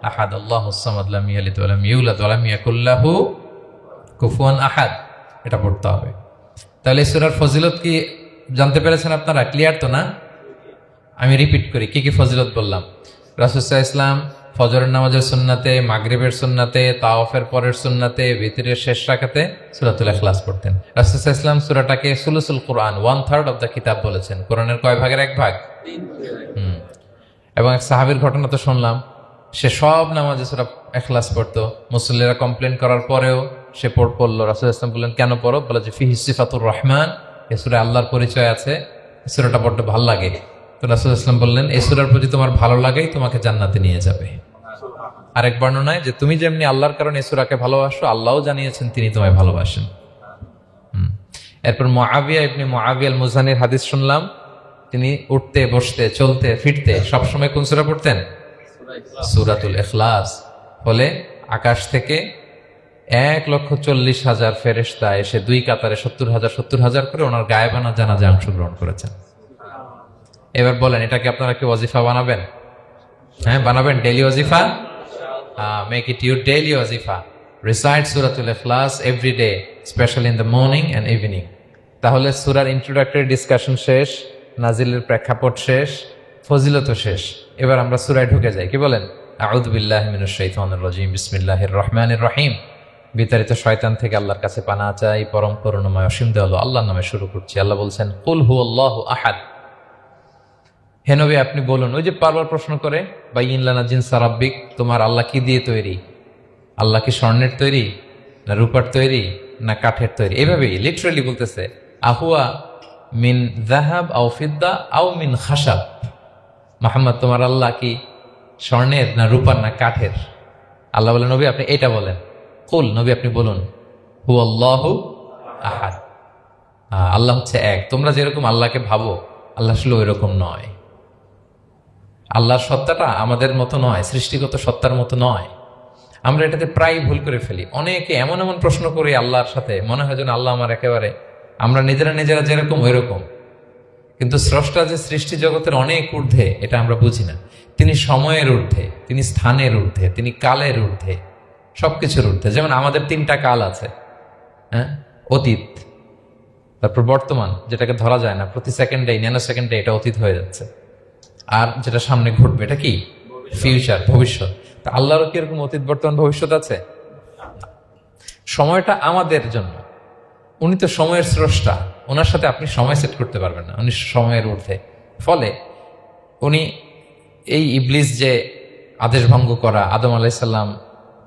আহাদ আল্লাহুস সামাদ লাম ইয়ালিদ ওয়া লাম ইউলাদ ওয়া লাম ইয়াকুল লাহু কুফুয়ান আহাদ, এটা পড়তে হবে। তাহলে এই সূরার ফজিলত কি জানতে পেরেছেন আপনারা? ক্লিয়ার তো না? আমি রিপিট করি কি কি ফজিলত বললাম। রাসূল সাল্লাল্লাহু আলাইহি ওয়াসাল্লাম ফজরের নামাজের সুন্নাতে, মাগরিবের সুন্নাতে, তাওয়াফের পরের সুন্নাতে, ভিতরের শেষ রাকাতে সূরাতুল ইখলাস পড়তেন। রাসূল সাল্লাল্লাহু আলাইহি ওয়াসাল্লাম সূরাটাকে সুলুসুল কোরআন, 1/3 অফ দ্য কিতাব বলেছেন। কোরআনের কয় ভাগের এক ভাগ? এবং এক সাহাবীর ঘটনা তো শুনলাম, সে সব নামাজে সূরা ইখলাস পড়তো। মুসল্লিরা কমপ্লেন করার পরেও সে পড়লো। রাসূল সাল্লাল্লাহু আলাইহি ওয়াসাল্লাম বললেন কেন পড়ো? বলে যে ফিহি সিফাতুর রহমান, এই সূরায় আল্লাহর পরিচয় আছে, সূরাটা বড্ড ভালো লাগে। তো রাসূল সাল্লাল্লাহু আলাইহি ওয়াসাল্লাম বললেন এই সূরার প্রতি তোমার ভালো লাগেই তোমাকে জান্নাতে নিয়ে যাবে। আরেক বর্ণনায় যে তুমি যেমনি আল্লাহর কারণে এই সূরাকে ভালোবাসো, আল্লাহও জানিয়েছেন তিনি তোমায় ভালোবাসেন। এরপর মুআবিয়া ইবনে মুআবিয়া আল মুজানির হাদিস শুনলাম, তিনি উঠতে বসতে চলতে ফিরতে সবসময় কোন সূরা পড়তেন? সূরাতুল ইখলাস। ফলে আকাশ থেকে 1,40,000 ফেরেশতা এসে দুই কাতারে 70,000 করে ওনার গায়েবানা জানাজায় অংশগ্রহণ করেছেন। এবার বলেন এটাকে আপনারা কি ওয়াজিফা বানাবেন? হ্যাঁ, বানাবেন ডেইলি ওয়াজিফা। মেক ইট ইউর ডেইলি ওয়াজিফা। রিসাইট সূরাতুল ইখলাস every day, specially in the morning and evening. তাহলে সূরার ইন্ট্রোডাক্টরি ডিসকাশন শেষ, নাজিলের প্রেক্ষাপট শেষ, ফজিলত শেষ। এবার আমরা সূরায় ঢুকে যাই। কি বলেন? আউযু বিল্লাহি মিনাশ শাইতানির রাজিম, বিসমিল্লাহির রহমানির রহিম। বিতাড়িত শয়তান থেকে আল্লাহর কাছে পানাহ চাই, পরম করুণাময় অসীম দয়ালু আল্লাহর নামে শুরু করছি। আল্লাহ বলছেন কুল হুয়াল্লাহু আহাদ। হে নবী আপনি বলুন, ওই যে বারবার প্রশ্ন করে বাইয়িন লানা জিনসা রাব্বিক, তোমার আল্লাহ কি দিয়ে তৈরি? আল্লাহ কি স্বর্ণের তৈরি, না রূপার তৈরি, না কাঠের তৈরি? এভাবেই লিটারালি বলতেছে আহুয়া মিন যাহাব আও ফিদ্দা আও মিন খাশাব। মুহাম্মদ তোমার আল্লাহ কি স্বর্ণের, না রূপার, না কাঠের? আল্লাহ বলেন নবী আপনি এটা বলেন। কুল, নবী আপনি বলুন হুয়াল্লাহু আহাদ, আল্লাহ হচ্ছে এক। তোমরা যেরকম আল্লাহকে ভাবো আল্লাহ আসলে ওই রকম নয়। আল্লাহর সত্তাটা আমাদের মতো নয়, সৃষ্টিগত সত্তার মতো নয়। আমরা এটাতে প্রায় ভুল করে ফেলি। অনেকে এমন এমন প্রশ্ন করি আল্লাহর সাথে, মনে হয় যেন আল্লাহ আমার একেবারে, আমরা নিজেরা যেরকম ওই রকম। কিন্তু স্রষ্টা যে সৃষ্টি জগতের অনেক ঊর্ধ্বে, এটা আমরা বুঝি না। তিনি সময়ের ঊর্ধ্বে, তিনি স্থানের ঊর্ধ্বে, তিনি কালের ঊর্ধ্বে, সবকিছুর ঊর্ধ্বে। যেমন আমাদের 3টা কাল আছে, হ্যাঁ, অতীত, তারপর বর্তমান যেটাকে ধরা যায় না, প্রতি সেকেন্ডে ন্যানো সেকেন্ডে এটা অতীত হয়ে যাচ্ছে, আর যেটা সামনে ঘটবে এটা কি? ফিউচার, ভবিষ্যৎ। তা আল্লাহরও কি এরকম অতীত বর্তমান ভবিষ্যৎ আছে? সময়টা আমাদের জন্য, উনি তো সময়ের স্রষ্টা, ওনার সাথে আপনি সময় সেট করতে পারবেন না, উনি সময়ের ঊর্ধ্বে। ফলে উনি এই ইবলিস যে আদেশ ভঙ্গ করা, আদম আলাইহিস সালাম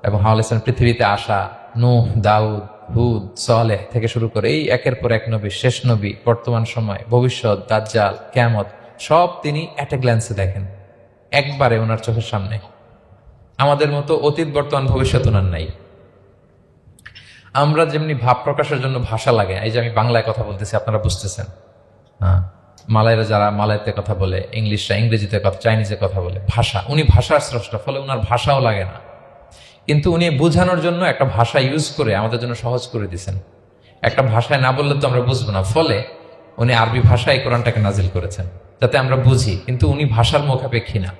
এবং হাওয়া আলাইহিস সালাম পৃথিবীতে আসা, নূহ, দাউদ, হুদ, সালেহ থেকে শুরু করে এই একের পর এক নবী, শেষ নবী, বর্তমান সময়, ভবিষ্যৎ, দাজ্জাল, কিয়ামত, সব তিনি এট এ গ্ল্যান্সে দেখেন, একবারে ওনার চোখের সামনে। আমাদের মতো অতীত বর্তমান ভবিষ্যৎ ওনার নাই। আমরা যেমনি ভাব প্রকাশের জন্য ভাষা লাগে, এই যে আমি বাংলায় কথা বলতেছি আপনারা বুঝতেছেন, হ্যাঁ, মালাইরা যারা মালাইতে কথা বলে, ইংলিশরা ইংরেজিতে কথা, চাইনিজে কথা বলে, ভাষা, উনি ভাষার স্রষ্টা, ফলে ওনার ভাষাও লাগে না। কিন্তু উনি বোঝানোর জন্য একটা ভাষা ইউজ করে আমাদের জন্য সহজ করে দিয়েছেন। একটা ভাষায় না বললে তো আমরা বুঝবো না, ফলে উনি আরবি ভাষায় কোরআনটাকে নাজিল করেছেন যাতে আমরা বুঝি। কিন্তু উনি ভাষার মুখাপেক্ষী না,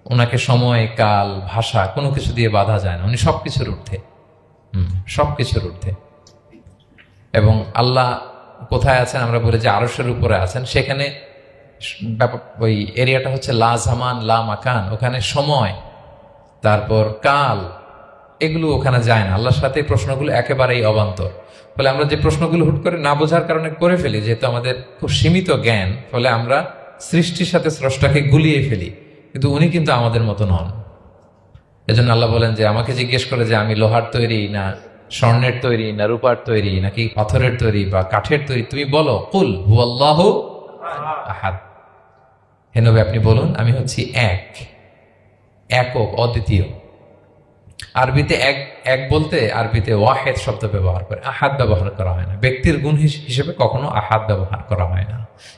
ওনাকে সময়, কাল, ভাষা কোনো কিছু দিয়ে বাধা যায় না, উনি সবকিছুর ঊর্ধ্বে, সবকিছুর ঊর্ধ্বে। এবং আল্লাহ কোথায় আছেন? আমরা বলি যে আরশের উপরে আছেন। সেখানে ওই এরিয়াটা হচ্ছে লা জামান লা মাকান, ওখানে সময়, তারপর কাল, এগুলো ওখানে যায় না। আল্লাহর সাথে প্রশ্নগুলো একেবারেই অবান্তর। ফলে আমরা যে প্রশ্নগুলো হুট করে না বোঝার কারণে করে ফেলি, যেহেতু আমাদের খুব সীমিত জ্ঞান, ফলে আমরা সৃষ্টির সাথে স্রষ্টাকে গুলিয়ে ফেলি। কিন্তু উনি কিন্তু আমাদের মতো নন। এজন্য আল্লাহ বলেন যে আমাকে জিজ্ঞেস করে যে আমি লোহার তৈরি, না স্বর্ণের তৈরি, না রূপার তৈরি, নাকি পাথরের তৈরি বা কাঠের তৈরি, তুমি বলো কুল হুয়াল্লাহু আহাদ। হে নবী আপনি বলুন আমি হচ্ছি এক, একক, অদ্বিতীয়। আরবিতে এক বলতে আরবিতে ওয়াহেদ শব্দ ব্যবহার করে, আহাদ ব্যবহার করা হয় না। ব্যক্তির গুণ হিসেবে কখনো আহাদ ব্যবহার করা হয় না।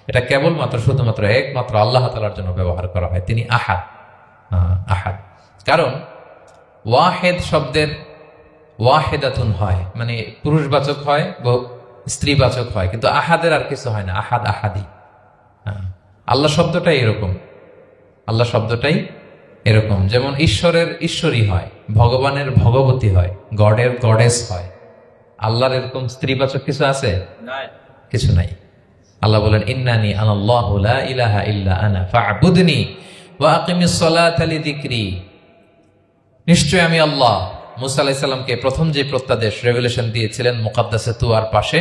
এটা কেবলমাত্র শুধুমাত্র একমাত্র আল্লাহ তাআলার জন্য ব্যবহার করা হয়, তিনি আহাদ। আহাদ কারণ ওয়াহেদ শব্দের ওয়াহেদাতুন হয়, মানে পুরুষবাচক হয়, স্ত্রীবাচক হয়, কিন্তু আহাদের আর কিছু হয় না, আহাদ আহাদি। আল্লাহ শব্দটাই এরকম, আল্লাহ শব্দটাই এরকম। যেমন ঈশ্বরের ঈশ্বরী হয়, ভগবানের ভগবতী হয়, গডের গডেস হয়। আল্লাহর এরকম স্ত্রীবাচক কিছু আছে? কিছু নাই। আল্লাহ বলেন ইন্নানি আনাল্লাহু লা ইলাহা ইল্লা আনা ফা'বুদনি ওয়া আকিমিস সালাতা লিযিকরি। নিশ্চয় আমি আল্লাহ। মুসা আলাইহিস সালামকে প্রথম যে প্রত্যাদেশ রেভেলেশন দিয়েছিলেন মুকাদ্দাসে তুয়ার পাশে,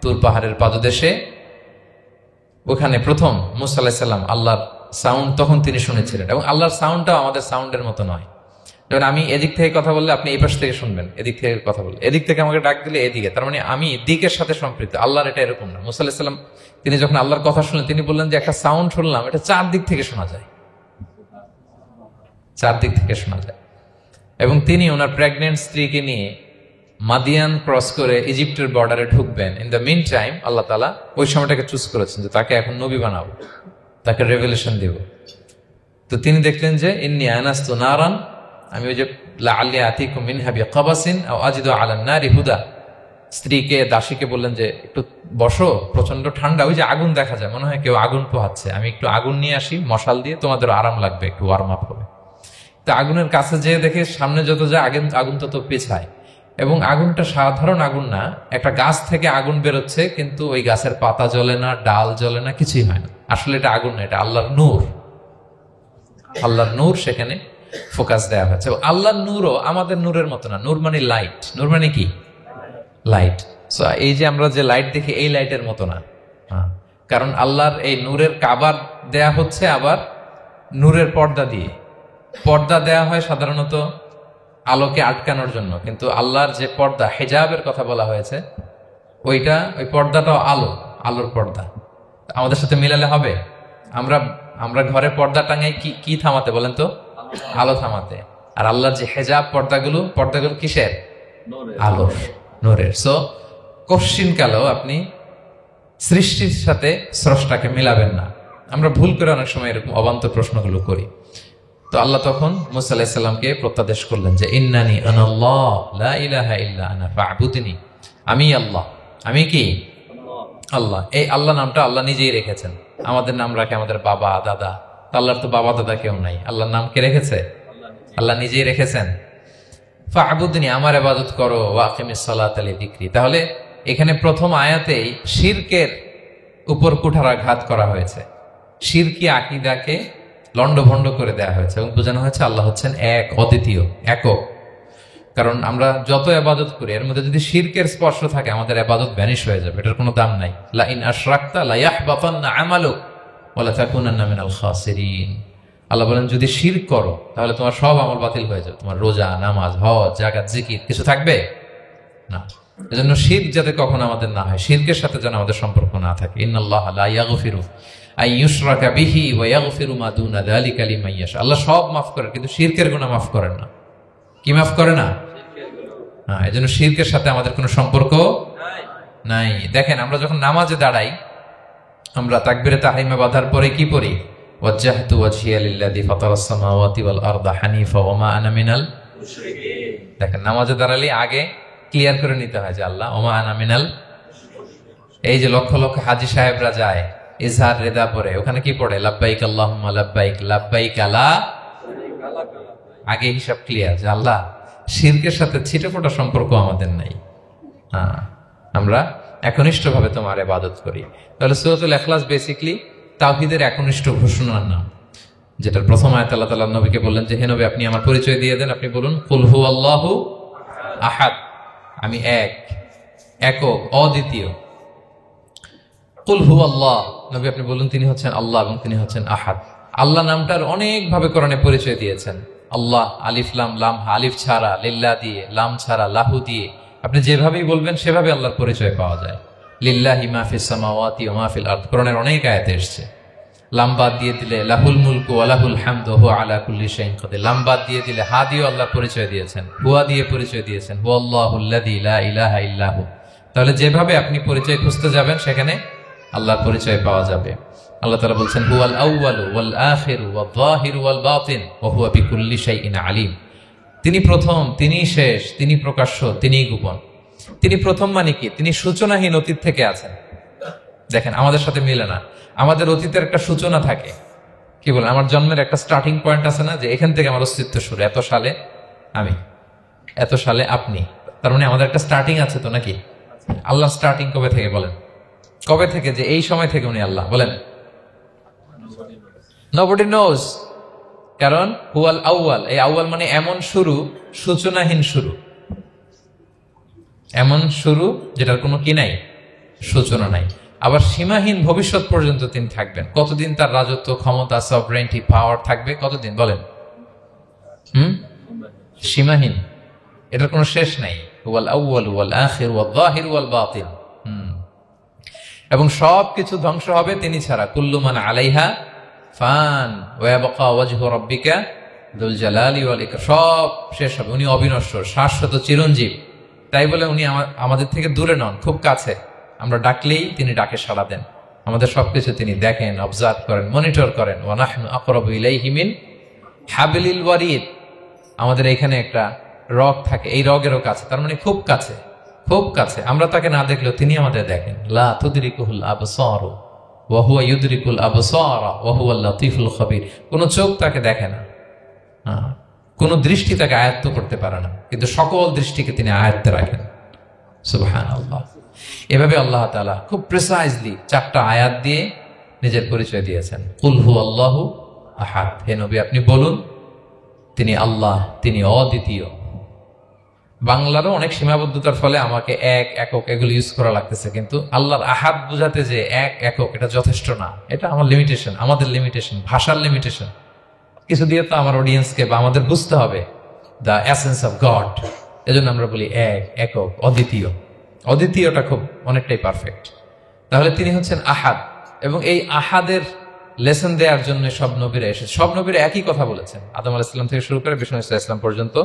তুর পাহাড়ের পাদদেশে, ওখানে প্রথম মুসা আলাইহিস সালাম আল্লাহর সাউন্ড তখন তিনি শুনেছিলেন। এবং আল্লাহর সাউন্ডটাও আমাদের সাউন্ডের মতো নয়। যেমন আমি এদিক থেকে কথা বললে আপনি এই পাশ থেকে শুনবেন, এদিক থেকে কথা বললে এদিক থেকে আমাকে ডাক দিলে এদিকে, তার মানে আমি দিকের সাথে সম্পৃক্ত। আল্লাহর এটা এরকম না। মুসা আলাইহিস সালাম তিনি যখন আল্লাহর কথা শুনলেন তিনি বললেন যে একটা সাউন্ড শুনলাম, এটা চারদিক থেকে শোনা যায়, চারদিক থেকে শোনা যায়। এবং তিনি ওনার প্রেগনেন্ট স্ত্রীকে নিয়ে মাদিয়ান ক্রস করে ইজিপ্টের বর্ডারে ঢুকবেন। ইন দ্য মিন টাইম আল্লাহ তাআলা ওই সময়টাকে চুজ করেছেন যে তাকে এখন নবী বানাবো, তাকে রেভেলেশন দেব। তো তিনি দেখলেন যে ইন্নী আনাস্তু নারান, আমি ওই যে লাআল্লি আতিকুম মিনহা বিকাবাসিন আও আজিদু আলান নারি হুদা, স্ত্রীকে দাসীকে বললেন যে একটু বসো, প্রচন্ড ঠান্ডা, ওই যে আগুন দেখা যায়, মনে হয় কেউ আগুন পোহাচ্ছে, আমি একটু আগুন নিয়ে আসি মশাল দিয়ে, তোমাদের আরাম লাগবে, একটু ওয়ার্ম আপ হবে। তো আগুনের কাছে যেয়ে দেখে সামনে যত যায় আগুন তত পেছায়। এবং আগুনটা সাধারণ আগুন না, একটা গাছ থেকে আগুন বেরোচ্ছে, কিন্তু ওই গাছের পাতা জ্বলে না, ডাল জ্বলে না, কিছুই হয় না। আসলে এটা আগুন না, এটা আল্লাহর নূর। আল্লাহর নূর সেখানে ফোকাস দেওয়া হয়েছে। এবং আল্লাহর নূরও আমাদের নূরের মতো না। নূর মানে লাইট। নূর মানে কি? লাইট। সো এই যে আমরা যে লাইট দেখি এই লাইটের মতো না। কারণ আল্লাহর এই নূরের কাবার দেয়া হচ্ছে আবার নূরের পর্দা দিয়ে। পর্দা দেয়া হয় সাধারণত আলোকে আটকানোর জন্য, কিন্তু আল্লাহর যে পর্দা, হেজাবের কথা বলা হয়েছে, ওই পর্দাটাও আলোর পর্দা। আমাদের সাথে মিলালে হবে? আমরা ঘরে পর্দা টাঙাই কি থামাতে বলেন তো? আলো থামাতে। আর আল্লাহর যে হেজাব পর্দাগুলো কিসের? আলোর, নূরের। সো কশ্চিন কালেও আপনি সৃষ্টির সাথে স্রষ্টাকে মিলাবেন না। আমরা ভুল করে অনেক সময় এরকম অবান্তর প্রশ্নগুলো করি। তো আল্লাহ তখন মুসা আলাইহিস সালামকে প্রত্যাদেশ করলেন যে ইন্নানি আনাল্লাহ লা ইলাহা ইল্লা আনা ফা'বুদনি, আমি আল্লাহ। আমি কি? আল্লাহ। এই আল্লাহ নামটা আল্লাহ নিজেই রেখেছেন। আমাদের নাম রাখে আমাদের বাবা দাদা, আল্লাহর তো বাবা দাদা কেউ নাই। আল্লাহর নাম কে রেখেছে? আল্লাহ নিজেই রেখেছেন। ফা'বুদনি, আমার ইবাদত করো, ওয়া আকিমিস সালাতা লিযিকরি। তাহলে এখানে প্রথম আয়াতেই শিরকের উপর কুঠারাঘাত করা হয়েছে, শিরকি আকীদাকে লন্ডভন্ড করে দেওয়া হয়েছে এবং বোঝানো হয়েছে আল্লাহ হচ্ছেন এক, অদ্বিতীয়, একক। কারণ আমরা যত ইবাদত করি এর মধ্যে যদি শিরকের স্পর্শ থাকে আমাদের ইবাদত ভ্যানিশ হয়ে যাবে, এটার কোনো দাম নাই। লা ইন আশরাকতা লা ইয়াহবাতান্না আমালুক ওয়া লা তাকুনান্না মিনাল খাসিরিন। আল্লাহ বলেন যদি শিরক করো তাহলে তোমার সব আমল বাতিল হয়ে যাবে, তোমার রোজা, নামাজ, হজ, যাকাত, জিকির কিছু থাকবে না। এজন্য শিরক যাতে কখনো আমাদের না হয়, শিরকের সাথে যেন আমাদের সম্পর্ক না থাকে। ইন্নাল্লাহা লা ইয়াগফিরু আন ইউশরাকা বিহি ওয়া ইয়াগফিরু মা দুনা যালিকা লিমান ইয়াশা। আল্লাহ সব মাফ করেন কিন্তু শিরকের গুনাহ মাফ করেন না। কি মাফ করে না? হ্যাঁ, এজন্য শিরকের সাথে আমাদের কোনো সম্পর্ক নাই। দেখেন আমরা যখন নামাজে দাঁড়াই, আমরা তাকবীরে তাহরিমা বাঁধার পরে কি পড়ি? ওয়াজ্জাহতু ওয়াজহিয়া লিল্লাযী ফাতারাস সামাওয়াতি ওয়াল আরদা হানিফা ওয়া মা আনা মিনাল মুশরিকিন। দেখেন নামাজে দাঁড়ালে আগে ক্লিয়ার করে নিতে হয় যে আল্লাহ ওয়া মা আনা মিনাল। এই যে লক্ষ লক্ষ হাজী সাহেবরা যায় ইজহার রিদা পড়ে, ওখানে কি পড়ে? লাব্বাইক আল্লাহুম্মা লাব্বাইক লাব্বাইক লা। আগে হিসাব ক্লিয়ার যে আল্লাহ শিরকের সাথে ছিটেফোঁটা সম্পর্ক আমাদের নাই। হ্যাঁ, আমরা একনিষ্ঠভাবে তোমার ইবাদত করি। তাহলে সূরাতুল ইখলাস বেসিক্যালি তাওহীদের একনিষ্ঠ ঘোষণার নাম, যেটার প্রথম আয়াত আল্লাহ তাআলা নবীকে বললেন যে হে নবী আপনি আমার পরিচয় দিয়ে দেন, আপনি বলুন কুল হুয়াল্লাহু আহাদ, আমি এক, একক, অদ্বিতীয়। কুল হুয়াল্লাহ, নবী আপনি বলুন তিনি হচ্ছেন আল্লাহ এবং তিনি হচ্ছেন আহাদ। আল্লাহ নামটার অনেক ভাবে কোরআনে পরিচয় দিয়েছেন। আল্লাহ আলিফ লাম লাম, আলিফ ছাড়া, লিল্লাহ দিয়ে, লাম ছাড়া, লাহু দিয়ে, আপনি যেভাবেই বলবেন সেভাবে আল্লাহর পরিচয় পাওয়া যায়। লিল্লাহি মা ফিস সামাওয়াতি ওয়া মা ফিল আরদ, কোরআনের অনেক আয়াতে এসেছে। লাম বাদ দিয়ে দিলে লাহুল মুলকু ওয়া লাহুল হামদু ওয়া হুয়া আলা কুল্লি শাইইন কাদির। লাম বাদ দিয়ে দিলে হা দিয়ে আল্লাহর পরিচয় দিয়েছেন, হুয়া দিয়ে পরিচয় দিয়েছেন, হুয়াল্লাহুল্লাযী লা ইলাহা ইল্লা হু। তাহলে যেভাবে আপনি পরিচয় খুঁজতে যাবেন সেখানে আল্লাহর পরিচয় পাওয়া যাবে। আল্লাহ তাআলা বলছেন হুয়াল আউয়ালু ওয়াল আখিরু ওয়াল যাহিরু ওয়াল বাতিন ওয়া হুয়া বিকুল্লি শাইইন আলিম। তিনি প্রথম, তিনি শেষ, তিনি প্রকাশ্য, তিনি গোপন। তিনি প্রথম মানে কি? তিনি সূচনাহীন অতীত থেকে আছেন। দেখেন আমাদের সাথে মিলে না। আমাদের অতীতের একটা সূচনা থাকে, কি বলেন, আমার জন্মের একটা স্টার্টিং পয়েন্ট আছে না, যে এখান থেকে আমার অস্তিত্ব শুরু, এত সালে আমি, এত সালে আপনি। তার মানে আমাদের একটা স্টার্টিং আছে তো নাকি? আল্লাহ স্টার্টিং কবে থেকে বলেন? কবে থেকে? যে এই সময় থেকে উনি আল্লাহ। বলেন nobody knows, কারণ হুয়াল আউয়াল। এই আউয়াল মানে এমন শুরু, সূচনাহীন শুরু, এমন শুরু যেটার কোনো কি নাই, সূচনা নাই। আবার সীমাহীন ভবিষ্যৎ পর্যন্ত তিনি থাকবেন। কতদিন তার রাজত্ব, ক্ষমতা, সভরেন্টি, পাওয়ার থাকবে? কতদিন বলেন? সীমাহীন, এটার কোনো শেষ নাই। হুয়াল আউয়াল ওয়াল আখির ওয়াল যাহির ওয়াল বাতিন। এবং সব কিছু ধ্বংস হবে তিনি ছাড়া। কুল্লু মান আলাইহা ফান ওয়া ইয়াবকা ওয়াজহু রাব্বিকা যুল জালালি ওয়াল ইকরাম। সব শেষ হবে, উনি অবিনশ্বর, শাশ্বত, চিরঞ্জীব। তাই বলে উনি আমাদের থেকে দূরে নন, খুব কাছে। আমরা ডাকলেই তিনি ডাকে সাড়া দেন। আমাদের সবকিছু তিনি দেখেন, অবজার্ভ করেন, মনিটর করেন। ওয়া নাহনু আকরাবু ইলাইহি মিন হাবলিল ওয়ারিদ। আমাদের এখানে একটা রগ থাকে, এই রগেরও কাছে, তার মানে খুব কাছে, খুব কাছে। আমরা তাকে না দেখলেও তিনি আমাদের দেখেন। লা তুদরিকুহুল আবসারু ওয়া হুয়া ইউদরিকুল আবসারা ওয়া হুয়াল লাতীফুল খবীর। কোনো চোখ তাকে দেখে না, কোনো দৃষ্টি তাকে আয়ত্ত করতে পারে না, কিন্তু সকল দৃষ্টিকে তিনি আয়ত্তে রাখেন। সুবহানাল্লাহ। এভাবে আল্লাহ তাআলা খুব প্রিসাইজলি 4টা আয়াত দিয়ে নিজের পরিচয় দিয়েছেন। কুল হুয়াল্লাহু আহাদ। হে নবী, আপনি বলুন তিনি আল্লাহ, তিনি অদ্বিতীয়। বাংলারও অনেক সীমাবদ্ধতার ফলে আমাকে এক, একক এগুলো ইউজ করা লাগতেছে, কিন্তু আল্লাহর আহাদ বোঝাতে যে এক, একক, এটা যথেষ্ট না। এটা আমার লিমিটেশন, আমাদের লিমিটেশন, ভাষার লিমিটেশন। কিছু দিয়ে তো আমার অডিয়েন্সকে বা আমাদের বুঝতে হবে দ্য এসেন্স অফ গড। এজন্য আমরা বলি এক, একক, অদ্বিতীয়। অদ্বিতীয়টা খুব অনেকটাই পারফেক্ট। তাহলে তিনি হচ্ছেন আহাদ, এবং এই আহাদের লেসন দেওয়ার জন্য সব নবীরা এসে, সব নবীরা একই কথা বলেছেন। আদম আলাইহিস সালাম থেকে শুরু করে বিষ্ণু ইসা ইসলাম পর্যন্ত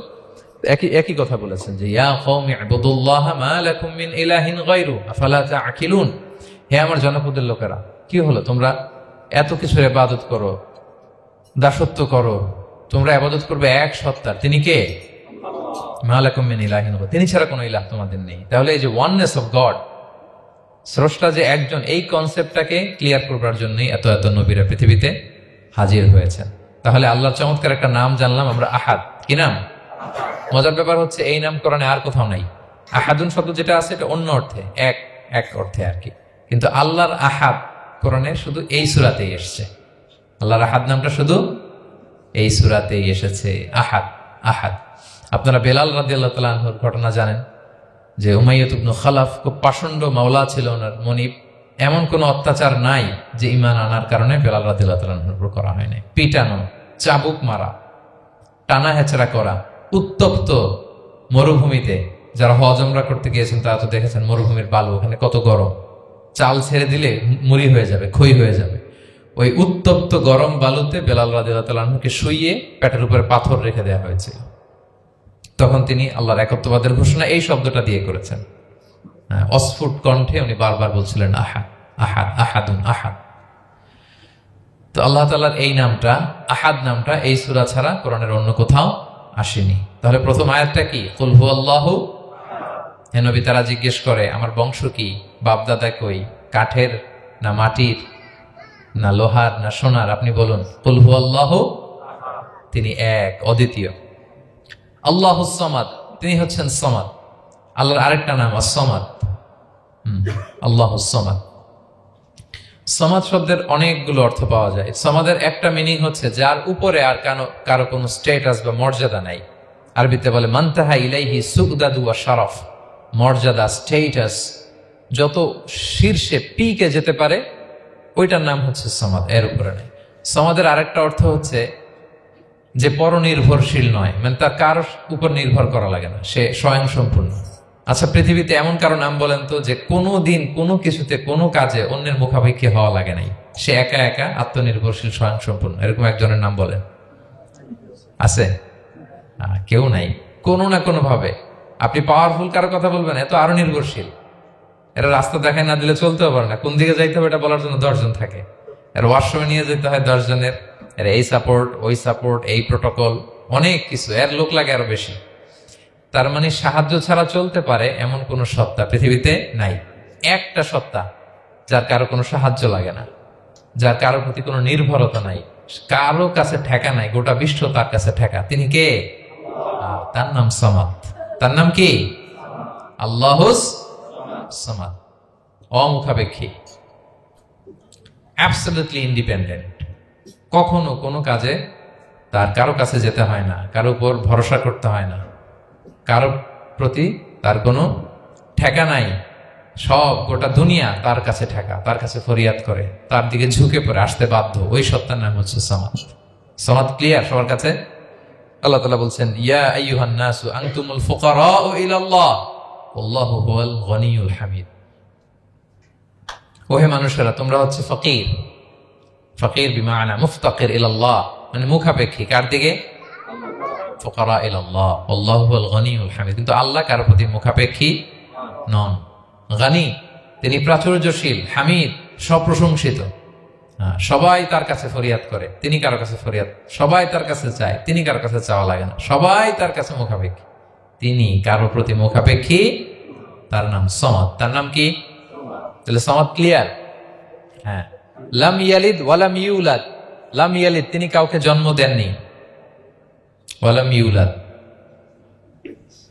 একই কথা বলেছেন যে ইয়া কওমি ইবুদুল্লাহা মা লাকুম মিন ইলাহিন গায়রু আফালা তাআকিলুন। হে আমার জনপদের লোকেরা, কি হলো তোমরা এত কিছুর ইবাদত করো, দাসত্ব করো, তোমরা ইবাদত করবে এক সত্তার, তিনি কে? মা লাকুম মিন ইলাহিন গায়রু, তিনি ছাড়া কোনো ইলাহ তোমাদের নেই। তাহলে এই যে ওয়াননেস অফ গড, স্রষ্টা যে একজন, এই কনসেপ্টটাকে ক্লিয়ার করবার জন্যই এত এত নবীরা পৃথিবীতে হাজির হয়েছেন। তাহলে আল্লাহর চমৎকার একটা নাম জানলাম আমরা, আহাদ। কি নাম? মজার ব্যাপার হচ্ছে এই নাম কোরআনে আর কোথাও নাই। আহাদুন শব্দ যেটা আছে এটা অন্য অর্থে, এক, এক অর্থে আর কি। কিন্তু আল্লাহর আহাদ কোরআনে শুধু এই সূরাতেই এসেছে। আল্লাহর আহাদ নামটা শুধু এই সূরাতেই এসেছে। আহাদ, আহাদ। আপনারা বেলাল রাদিয়াল্লাহু তাআলা আনহুর ঘটনা জানেন যে উমাইয়া ইবনে খালাফ খুব পাষণ্ড মাওলা ছিল ওনার, মনিব। এমন কোন অত্যাচার নাই যে ঈমান আনার কারণে বেলাল রাদিয়াল্লাহু তাআলা আনহুর উপর করা হয় নাই। পিটানো, চাবুক মারা, টানা হেচড়া করা, উত্তপ্ত মরুভূমিতে। যারা হজ উমরা করতে গিয়েছেন তারা তো দেখেছেন মরুভূমির বালু, ওখানে কত গরম, চাল ছেড়ে দিলে মুড়ি হয়ে যাবে, খই হয়ে যাবে। ওই উত্তপ্ত গরম বালুতে বেলাল রাদিয়াল্লাহু তাআলা আনহুকে শুইয়ে পেটের উপরে পাথর রেখে দেওয়া হয়েছিল। তখন তিনি আল্লাহর একত্ববাদের ঘোষণা এই শব্দটা দিয়ে করেছেন। অস্ফুট কণ্ঠে উনি বারবার বলছিলেন আহাদ, আহাদ, আহাদুন, আহাদ। তো আল্লাহ তাআলার এই নামটা, আহাদ নামটা, এই সূরা ছাড়া কোরআনের অন্য কোথাও আসেনি। তাহলে প্রথম আয়াতটা কি? কুল হুয়াল্লাহু। হে নবী, তারা জিজ্ঞেস করে আমার বংশ কি, বাপদাদা কই, কাঠের না মাটির না লোহার না সোনার? আপনি বলুন কুল হুয়াল্লাহু, তিনি এক, অদ্বিতীয়। আল্লাহুস সামাদ, তিনি হচ্ছেন সামাদ। আল্লাহর আরেকটা নাম as-সামাদ। আল্লাহুস সামাদ। সামাদ শব্দের অনেকগুলো অর্থ পাওয়া যায়। সামাদের একটা মিনিং হচ্ছে যার উপরে আর কারো কোনো স্ট্যাটাস বা মর্যাদা নাই। আরবিতে বলে মানতাহা ইলাইহি সুগদাদু ওয়া শারাফ। মর্যাদা, স্ট্যাটাস যত শীর্ষে, পিকে যেতে পারে, ওইটার নাম হচ্ছে সামাদ, এর উপরে নাই। সামাদের আরেকটা অর্থ হচ্ছে যে পরনির্ভরশীল নয়, মানে তার কারোর উপর নির্ভর করা লাগে না, সে স্বয়ং সম্পূর্ণ। আচ্ছা, পৃথিবীতে এমন কারো নাম বলেন তো যে কোনো দিন কোনো কিছুতে কোনো কাজে অন্যের মুখাপেক্ষী হওয়া লাগে নাই, সে একা একা আত্মনির্ভরশীল, স্বয়ং সম্পূর্ণ। এরকম একজনের নাম বলেন, আছে? কেউ নাই। কোনো না কোনো ভাবে আপনি পাওয়ারফুল কারো কথা বলবেন, এত আরো নির্ভরশীল। এরা রাস্তা দেখায় না দিলে চলতেও পারে না, কোন দিকে যাইতে হবে এটা বলার জন্য 10 জন থাকে। এর ওয়াশরুমে নিয়ে যেতে হয় 10 জনের, এর এই সাপোর্ট, ওই সাপোর্ট, এই প্রোটোকল, অনেক কিছু, এর লোক লাগে আরো বেশি। তার মানে সাহায্য ছাড়া চলতে পারে এমন কোন সত্তা পৃথিবীতে নাই। একটা সত্তা যার কারো কোনো সাহায্য লাগে না, যার কারো প্রতি কোনো নির্ভরতা নাই, কারো কাছে ঠেকা নাই, গোটা বিশ্ব তার কাছে ঠেকা। তিনি কে? তার নাম সামাদ। তার নাম কি? আল্লাহুস সামাদ, অমুখাপেক্ষী। অ্যাবসলিউটলি ইন্ডিপেন্ডেন্ট, কখনো কোনো কাজে তার কারো কাছে যেতে হয় না, কারো উপর ভরসা করতে হয় না, কারো প্রতি তার কোনো ঠেকা নাই। সব গোটা দুনিয়া তার কাছে ঠেকা, তার কাছে ফরিয়াদ করে, তার দিকে ঝুঁকে পড়ে আসতে বাধ্য। ওই সত্তার নাম হচ্ছে সামাদ। সামাদ ক্লিয়ার সবার কাছে? আল্লাহ তাআলা বলছেন, ইয়া আইয়ুহান নাসু আনতুমুল ফুকারাউ ইলাল্লাহ ওয়াল্লাহু হুয়াল গনিয়ুল হামিদ। ওহে মানুষেরা, তোমরা হচ্ছে ফকির। ফকির বিমানা মুফতাকির ইলাল্লাহ, মানে মুখাপেক্ষী কার দিকে? ফুকারা ইলাল্লাহ ওয়াল্লাহু হুয়াল গনিয়ুল হামিদ। কিন্তু আল্লাহ কারো প্রতি মুখাপেক্ষী নন। গানি, তিনি প্রাচুর্যশীল, হামিদ, সপ্রশংসিত। সবাই তার কাছে ফরিয়াদ করে, তিনি কারো কাছে ফরিয়াদ, সবাই তার কাছে চায়, তিনি কারো কাছে চাওয়া লাগে না, সবাই তার কাছে মুখাপেক্ষী, তিনি কারো প্রতি মুখাপেক্ষী। তার নাম সমাদ। তার নাম কি? তাহলে সমাদ ক্লিয়ার? হ্যাঁ। লাম ইয়ালিদ ওয়ালাম ইউলাদ। লাম ইয়ালিদ, তিনি কাউকে জন্ম দেননি। ওয়ালাম ইউলাদ,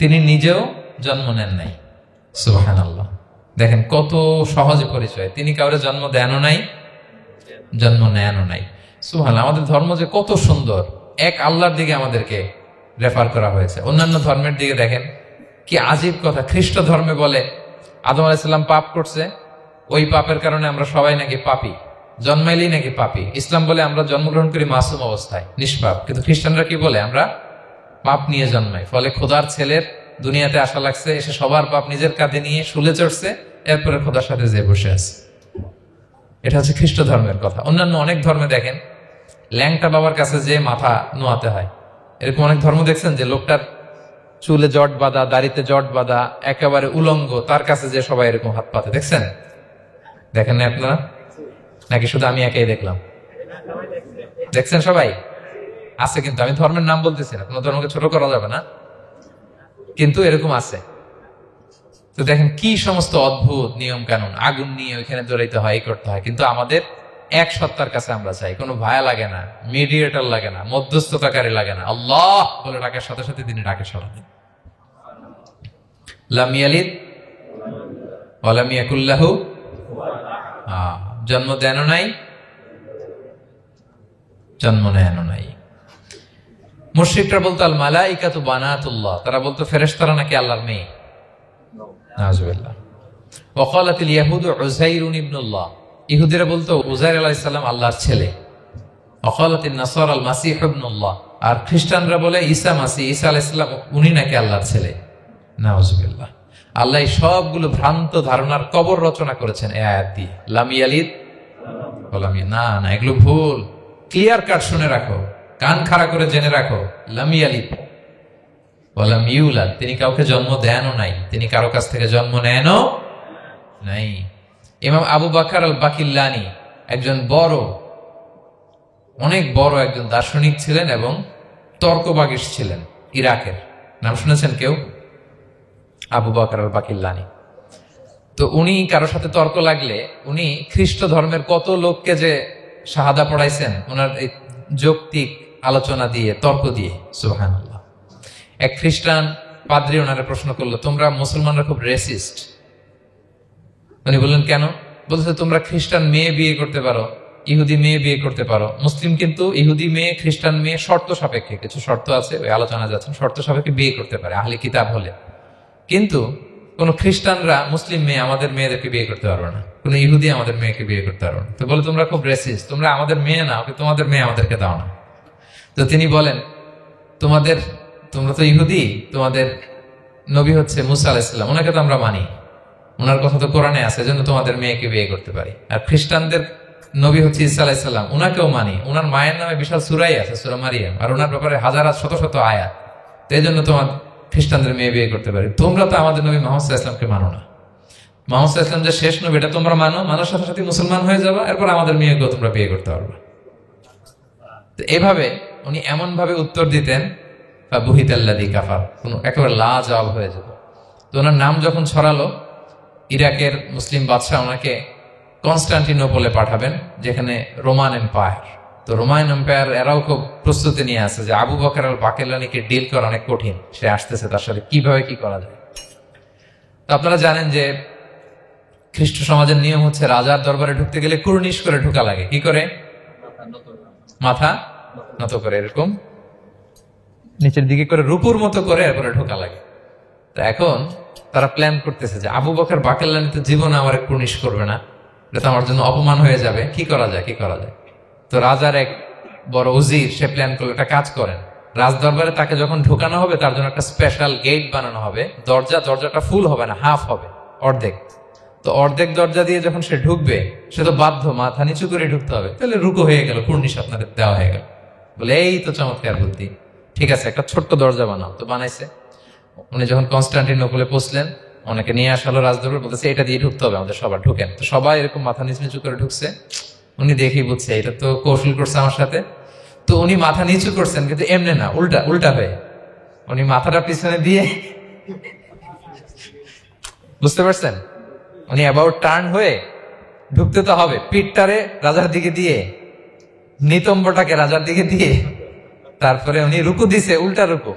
তিনি নিজেও জন্ম নেন নাই। সুবহানাল্লাহ। দেখেন কত সহজ পরিচয়, তিনি কাউরে জন্ম দেনও নাই, জন্ম নেনও নাই। সুবহানাল্লাহ। আমাদের ধর্ম যে কত সুন্দর, এক আল্লাহর দিকে আমাদেরকে রেফার করা হয়েছে। অন্যান্য ধর্মের দিকে দেখেন কি আজীব কথা। খ্রিস্ট ধর্মে বলে আদম আলাইহিস সালাম পাপ করছে, ওই পাপের কারণে আমরা সবাই নাকি পাপী, জন্মাইলেই নাকি পাপী। ইসলাম বলে আমরা জন্মগ্রহণ করি মাসুম অবস্থায়, নিষ্পাপ। কিন্তু খ্রিস্টানরা কি বলে? আমরা পাপ নিয়ে জন্মাই, ফলে খোদার ছেলের দুনিয়াতে আসা লাগছে, এসে সবার পাপ নিজের কাঁধে নিয়ে শুলে চড়ছে, এরপরে খোদার সাথে যে বসে আছে। এটা হচ্ছে খ্রিস্ট ধর্মের কথা। অন্যান্য অনেক ধর্মে দেখেন ল্যাংটা বাবার কাছে যে মাথা নোয়াতে হয়। এরকম অনেক ধর্ম দেখছেন যে লোকটার চুলে জট বাঁধা, দাড়িতে জট বাঁধা, একেবারে উলঙ্গ, তার কাছে যে সবাই এরকম হাত পাতে। দেখছেন? দেখেন না আপনারা? নাকি শুধু আমি একাই দেখলাম? দেখছেন সবাই? আছে, কিন্তু আমি ধর্মের নাম বলতেছি না, কোনো ধর্মকে ছোট করা যাবে না, কিন্তু এরকম আছে। তো দেখেন কি সমস্ত অদ্ভুত নিয়ম কানুন। আগুন নিয়ে ওইখানে দৌড়াইতে হয়, এই করতে হয়, কিন্তু আমাদের এক সত্তার কাছে আমরা চাই। কোনো ভায়া লাগে না, মিডিয়েটর লাগে না, মধ্যস্থতাকারী লাগে না। আল্লাহ বলে ডাকের সাথে সাথে তিনি ডাকে সাড়া দেন। লাম ইয়ালিদ ওয়া লাম ইয়াকুল লাহু, জন্ম দেনও নাই, জন্ম নেনও নাই। মুশরিকরা বলতো আল মালাইকাতু বানাতুল্লাহ, তারা বলতো ফেরেশতারা নাকি আল্লাহর মেয়ে। নাউযুবিল্লাহ। ওয়া ক্বালাতিল ইয়াহুদু উযাইরুন ইবনুল্লাহ, ইহুদিরা বলতো উযাইর আলাইহিস সালাম আল্লাহর ছেলে। ওয়া ক্বালাতিন নাসারা আল মাসীহ ইবনুল্লাহ, আর খ্রিস্টানরা বলে ঈসা মাসীহ, ঈসা আলাইহিস সালাম উনি নাকি আল্লাহর ছেলে। নাউযুবিল্লাহ। আল্লাহ সবগুলো ভ্রান্ত ধারণার কবর রচনা করেছেন এই আয়াত দিয়ে। লাম ইয়ালিদ ওয়া লাম ইউলাদ, না না, এগুলো ভুল। ক্লিয়ার কাট শুনে রাখো, কান খাড়া করে জেনে রাখো। লাম ইয়ালিদ ওয়া লাম ইউলাদ, তিনি কাউকে জন্ম দেনও নাই, তিনি কারো কাছ থেকে জন্ম নেনও নাই। ইমাম আবু বকর আল বাকিল্লানি একজন বড়, অনেক বড় একজন দার্শনিক ছিলেন এবং তর্কবাগীশ ছিলেন, ইরাকের। নাম শুনেছেন কেউ? আবু বকর আল বাকিল্লানি। তো উনি কারো সাথে তর্ক লাগলে উনি খ্রিস্ট ধর্মের কত লোককে যে শাহাদা পড়াইছেন ওনার এই যৌক্তিক আলোচনা দিয়ে, তর্ক দিয়ে। সুবহানাল্লাহ। এক খ্রিস্টান পাদ্রী ওনারে প্রশ্ন করলো, তোমরা মুসলমানরা খুব রেসিস্ট। উনি বললেন কেন? বলছে তোমরা খ্রিস্টান মেয়ে বিয়ে করতে পারো, ইহুদি মেয়ে বিয়ে করতে পারো, মুসলিম কিন্তু ইহুদি মেয়ে, খ্রিস্টান মেয়ে শর্ত সাপেক্ষে, কিছু শর্ত আছে, ওই আলোচনা যাচ্ছে, শর্ত সাপেক্ষে বিয়ে করতে পারে আহলে কিতাব হলে। কিন্তু কোন খ্রিস্টানরা মুসলিম মেয়ে আমাদের মেয়েদেরকে বিয়ে করতে পারবে না, কোন ইহুদি আমাদের মেয়েকে বিয়ে করতে পারবে না। তো বলে তোমরা খুব রেসিস্ট, তোমরা আমাদের মেয়ে না, তোমাদের মেয়ে আমাদেরকে দাও না। তো তিনি বলেন তোমরা তো ইহুদি, তোমাদের নবী হচ্ছে মুসা আলাইহিস সালাম, ওনাকে তো আমরা মানি, ওনার কথা তো কোরআনে আছে, এজন্য তোমাদের মেয়েকে বিয়ে করতে পারি। আর খ্রিস্টানদের নবী হচ্ছে ঈসা আলাইহিস সালাম, ওনাকেও মানি, ওনার মায়ের নামে বিশাল সূরাই আছে, সূরা মারিয়াম, আর ওনার ব্যাপারে হাজার শত শত আয়াত, তো এই জন্য তোমার খ্রিস্টানদের মেয়ে বিয়ে করতে পারি। তোমরা তো আমাদের নবী মুহাম্মদ সাল্লাল্লাহু আলাইহি ওয়াসাল্লামকে মানো না। মুহাম্মদ সাল্লাল্লাহু আলাইহি ওয়াসাল্লাম যে শেষ নবী এটা তোমরা মানার সাথে সাথে মুসলমান হয়ে যাবে, এরপর আমাদের মেয়েকেও তোমরা বিয়ে করতে পারবে। তো এভাবে উনি এমন ভাবে উত্তর দিতেন, বুহিতাল্লাযী কাফার, একেবারে লাজবাব হয়ে যেত। তো ওনার নাম যখন ছড়ালো, ইরাকের মুসলিম বাদশাহ ওনাকে কনস্টান্টিনোপলে পাঠাবেন, যেখানে রোমান এম্পায়ার। তো রোমান এম্পায়ার এরাও খুব প্রস্তুতি নিয়ে আছে যে আবু বকর আল বাকিল্লানিকে ডিল করা অনেক কঠিন, সে আসতেছে, তার সাথে কিভাবে কি করা যায়। তো আপনারা জানেন যে খ্রিস্ট সমাজের নিয়ম হচ্ছে রাজার দরবারে ঢুকতে গেলে কুর্নিশ করে ঢোকা লাগে। কি করে? মাথা নত করে, এরকম নিচের দিকে করে রূপুর মতো করে এরপরে ঢোকা লাগে। তো এখন তারা প্ল্যান করতেছে যে আবু বকর বাকেল্লানি তো জীবনে আমার কুর্নিশ করবে না, এটা তো আমার জন্য অপমান হয়ে যাবে, কি করা যায় কি করা যায়। তো রাজার এক বড় উজির সে প্ল্যান করলো, একটা কাজ করেন, রাজ দরবারে তাকে যখন ঢোকানো হবে তার জন্য একটা স্পেশাল গেট বানানো হবে। দরজাটা ফুল হবে না, হাফ হবে, অর্ধেক। তো অর্ধেক দরজা দিয়ে যখন সে ঢুকবে সে তো বাধ্য মাথা নিচু করে ঢুকতে হবে, তাহলে রুকু হয়ে গেল, কুর্নিশ আপনাদের দেওয়া হয়ে গেল। বলে এই তো চমৎকার বুদ্ধি, ঠিক আছে একটা ছোট্ট দরজা বানাও। তো বানাইছে। উনি যখন কনস্টান্টিনোপলে পৌঁছলেন, অনেকে নিয়ে আসালো রাজদরবার, বলতেছে এটা দিয়ে ঢুকতে হবে আমাদের, সবার ঢুকেন। তো সবাই এরকম মাথা নিচু নিচু করে ঢুকছে। উনি দেখেই বুঝছে এটা তো কৌশল করছে আমার সাথে। তো উনি মাথা নিচু করছেন, কিন্তু এমনি না, উল্টা হয়ে উনি মাথাটা পিছনে দিয়ে, বুঝতে পারছেন, উনি অ্যাবাউট টার্ন হয়ে ঢুকতে তো হবে, পিঠটারে রাজার দিকে দিয়ে, নিতম্বটাকে রাজার দিকে দিয়ে, তারপরে উনি রুকু দিছে, উল্টা রুকু।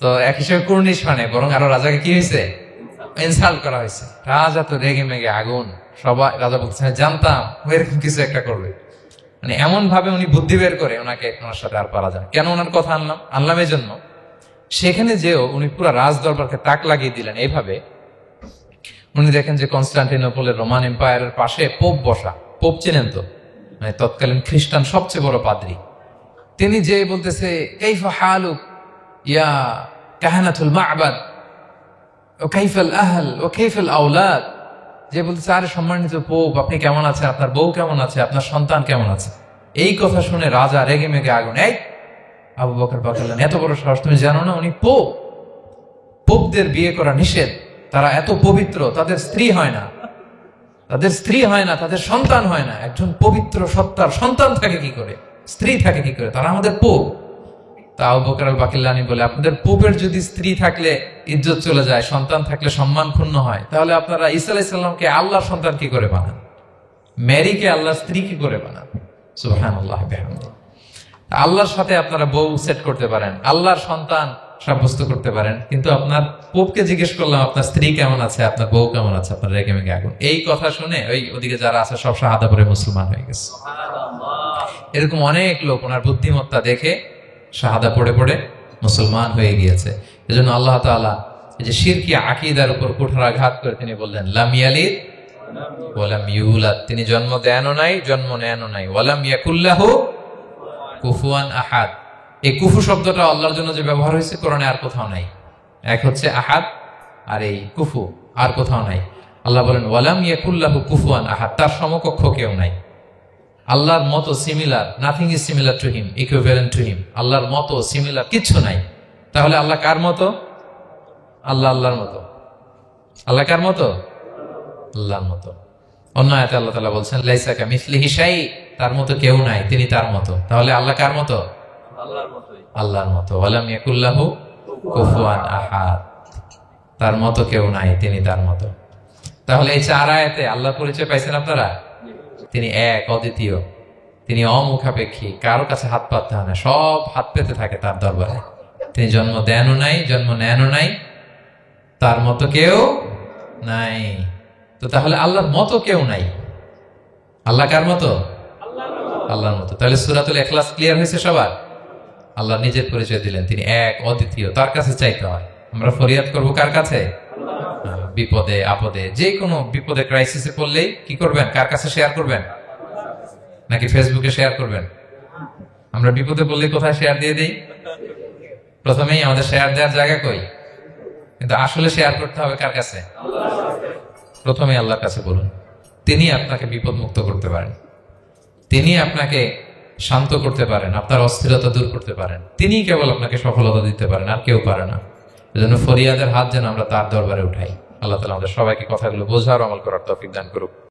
তো এক হিসেবে কুর্নিশ মানে বরং আরো রাজাকে কি হয়েছে, ইনসাল্ট করা হয়েছে। রাজা তো রেগে মেগে আগুন। সবাই রাজা বলছে জানতাম এরকম কিছু একটা করবে। মানে এমন ভাবে উনি বুদ্ধি বের করে ওনাকে, ওনার সাথে আর পারা যায়। কেন ওনার কথা আনলাম এই জন্য, সেখানে যেও উনি পুরো রাজ দরবারকে তাক লাগিয়ে দিলেন এইভাবে। উনি দেখেন যে কনস্টান্টিনোপলের রোমান এম্পায়ারের পাশে পোপ বসা। পোপ চেনেন তো, মানে তৎকালীন খ্রিস্টান সবচেয়ে বড় পাদ্রী। তিনি যে বলতেছে কাইফা হালুক ইয়া কাহানাতুল মা'বাদ ওয়া কাইফাল আহল ওয়া কাইফাল আওলাদ, যে বলতেছে আরে সম্মানিত পোপ আপনি কেমন আছেন, আপনার বউ কেমন আছে, আপনার সন্তান কেমন আছে। এই কথা শুনে রাজা রেগে মেগে আগুন। এই আবু বকর বাকেল্লানি এত বড় সাহস, তুমি জানো না উনি পোপ? পোপদের বিয়ে করা নিষেধ, তারা এত পবিত্র, তাদের স্ত্রী হয় না, তাদের সন্তান হয় না। একজন পবিত্র সত্তার সন্তান থাকে কি করে, স্ত্রী থাকে কি করে, তারা আমাদের পোপ। তা আবু বকর আল বাকিল্লানি বলে, আপনাদের পোপের যদি স্ত্রী থাকলে ইজ্জত চলে যায়, সন্তান থাকলে সম্মান ক্ষুণ্ণ হয়, তাহলে আপনারা ঈসা আলাইহিস সালামকে আল্লাহর সন্তান কি করে বানান, মেরিকে আল্লাহর স্ত্রী কি করে বানান। সুবহানাল্লাহ বিহামদিহি। আল্লাহর সাথে আপনারা বউ সেট করতে পারেন, আল্লাহর সন্তান সাব্যস্ত করতে পারেন, কিন্তু আপনার পোপকে জিজ্ঞেস করলাম আপনার স্ত্রী কেমন আছে, আপনার বউ কেমন আছে, আপনার রেগে মেগে আগুন। এই কথা শুনে ওই ওদিকে যারা আছে সব শাহাদা পড়ে মুসলমান হয়ে গেছে। এরকম অনেক লোক ওনার বুদ্ধিমত্তা দেখে শাহাদা পড়ে পড়ে মুসলমান হয়ে গিয়েছে। এজন্য আল্লাহ তাআলা এই যে শিরকি আকীদার উপর কুঠারাঘাত করে তিনি বললেন লাম ইয়ালিদ ওয়া লাম ইউলাদ, তিনি জন্ম দেনও নাই জন্ম নেনও নাই, ওয়া লাম ইয়াকুল লাহু কুফুয়ান আহাদ। এই কুফু শব্দটা আল্লাহর জন্য যে ব্যবহার হয়েছে কোরআনে আর কোথাও নাই। এক হচ্ছে আহাদ, আর এই কুফু আর কোথাও নাই। আল্লাহ বলেন ওয়ালাম ইয়াকুল লাহু কুফুয়ান আহাদ, তার সমকক্ষ কেউ নাই। আল্লাহর মতো similar, nothing is similar to him, equivalent to him. আল্লাহর মতো সিমিলার কিচ্ছু নাই। তাহলে আল্লাহ কার মতো? আল্লাহর মতো। আল্লাহ কার মতো? আল্লাহর মতো। অন্য আয়াতে আল্লাহ তাআলা বলছেন লাইসা কামিসলিহি শাই, তার মতো কেউ নাই, তিনি তার মতো। তাহলে আল্লাহ কার মতো? আল্লাহর মতো। ওয়ালাম ইয়াকুল লাহু কুফুয়ান আহাদ, তার মতো কেউ নাই, তিনি তার মতো। তাহলে এই চার আয়াতে আল্লাহ পরিচয় পাইছেন আপনারা? তিনি এক, অদ্বিতীয়, তিনি অমুখাপেক্ষী, কারো কাছে হাত পাততে হয় না, সব হাত পেতে থাকে তার দরবারে। তিনি জন্ম দেনও নাই জন্ম নেনও নাই, তার মতো কেউ নাই। তো তাহলে আল্লাহর মতো কেউ নাই। আল্লাহ কার মতো? আল্লাহর মতো। তাহলে সূরাতুল ইখলাস ক্লিয়ার হয়েছে সবার? আল্লাহ নিজের পরিচয় দিলেন, তিনি এক, অদ্বিতীয়, তার কাছে চাইতে হয়। আমরা ফরিয়াদ করবো কার কাছে? বিপদে আপদে, যে কোনো বিপদে ক্রাইসিসে পড়লেই কি করবেন? কার কাছে শেয়ার করবেন? নাকি ফেসবুকে শেয়ার করবেন? আমরা বিপদে পড়লে কোথায় শেয়ার দিয়ে দিই? প্রথমেই আমাদের শেয়ার দেওয়ার জায়গা কই? কিন্তু আসলে শেয়ার করতে হবে কার কাছে? প্রথমে আল্লাহর কাছে বলুন। তিনি আপনাকে বিপদ মুক্ত করতে পারেন, তিনি আপনাকে শান্ত করতে পারেন, আপনার অস্থিরতা দূর করতে পারেন, তিনি কেবল আপনাকে সফলতা দিতে পারেন, আর কেউ পারে না। এজন্য ফরিয়াদের হাত যেন আমরা তার দরবারে উঠাই। আল্লাহ তাআলা আমাদের সবাইকে কথাগুলো বোঝার আমল করার তৌফিক দান করুক।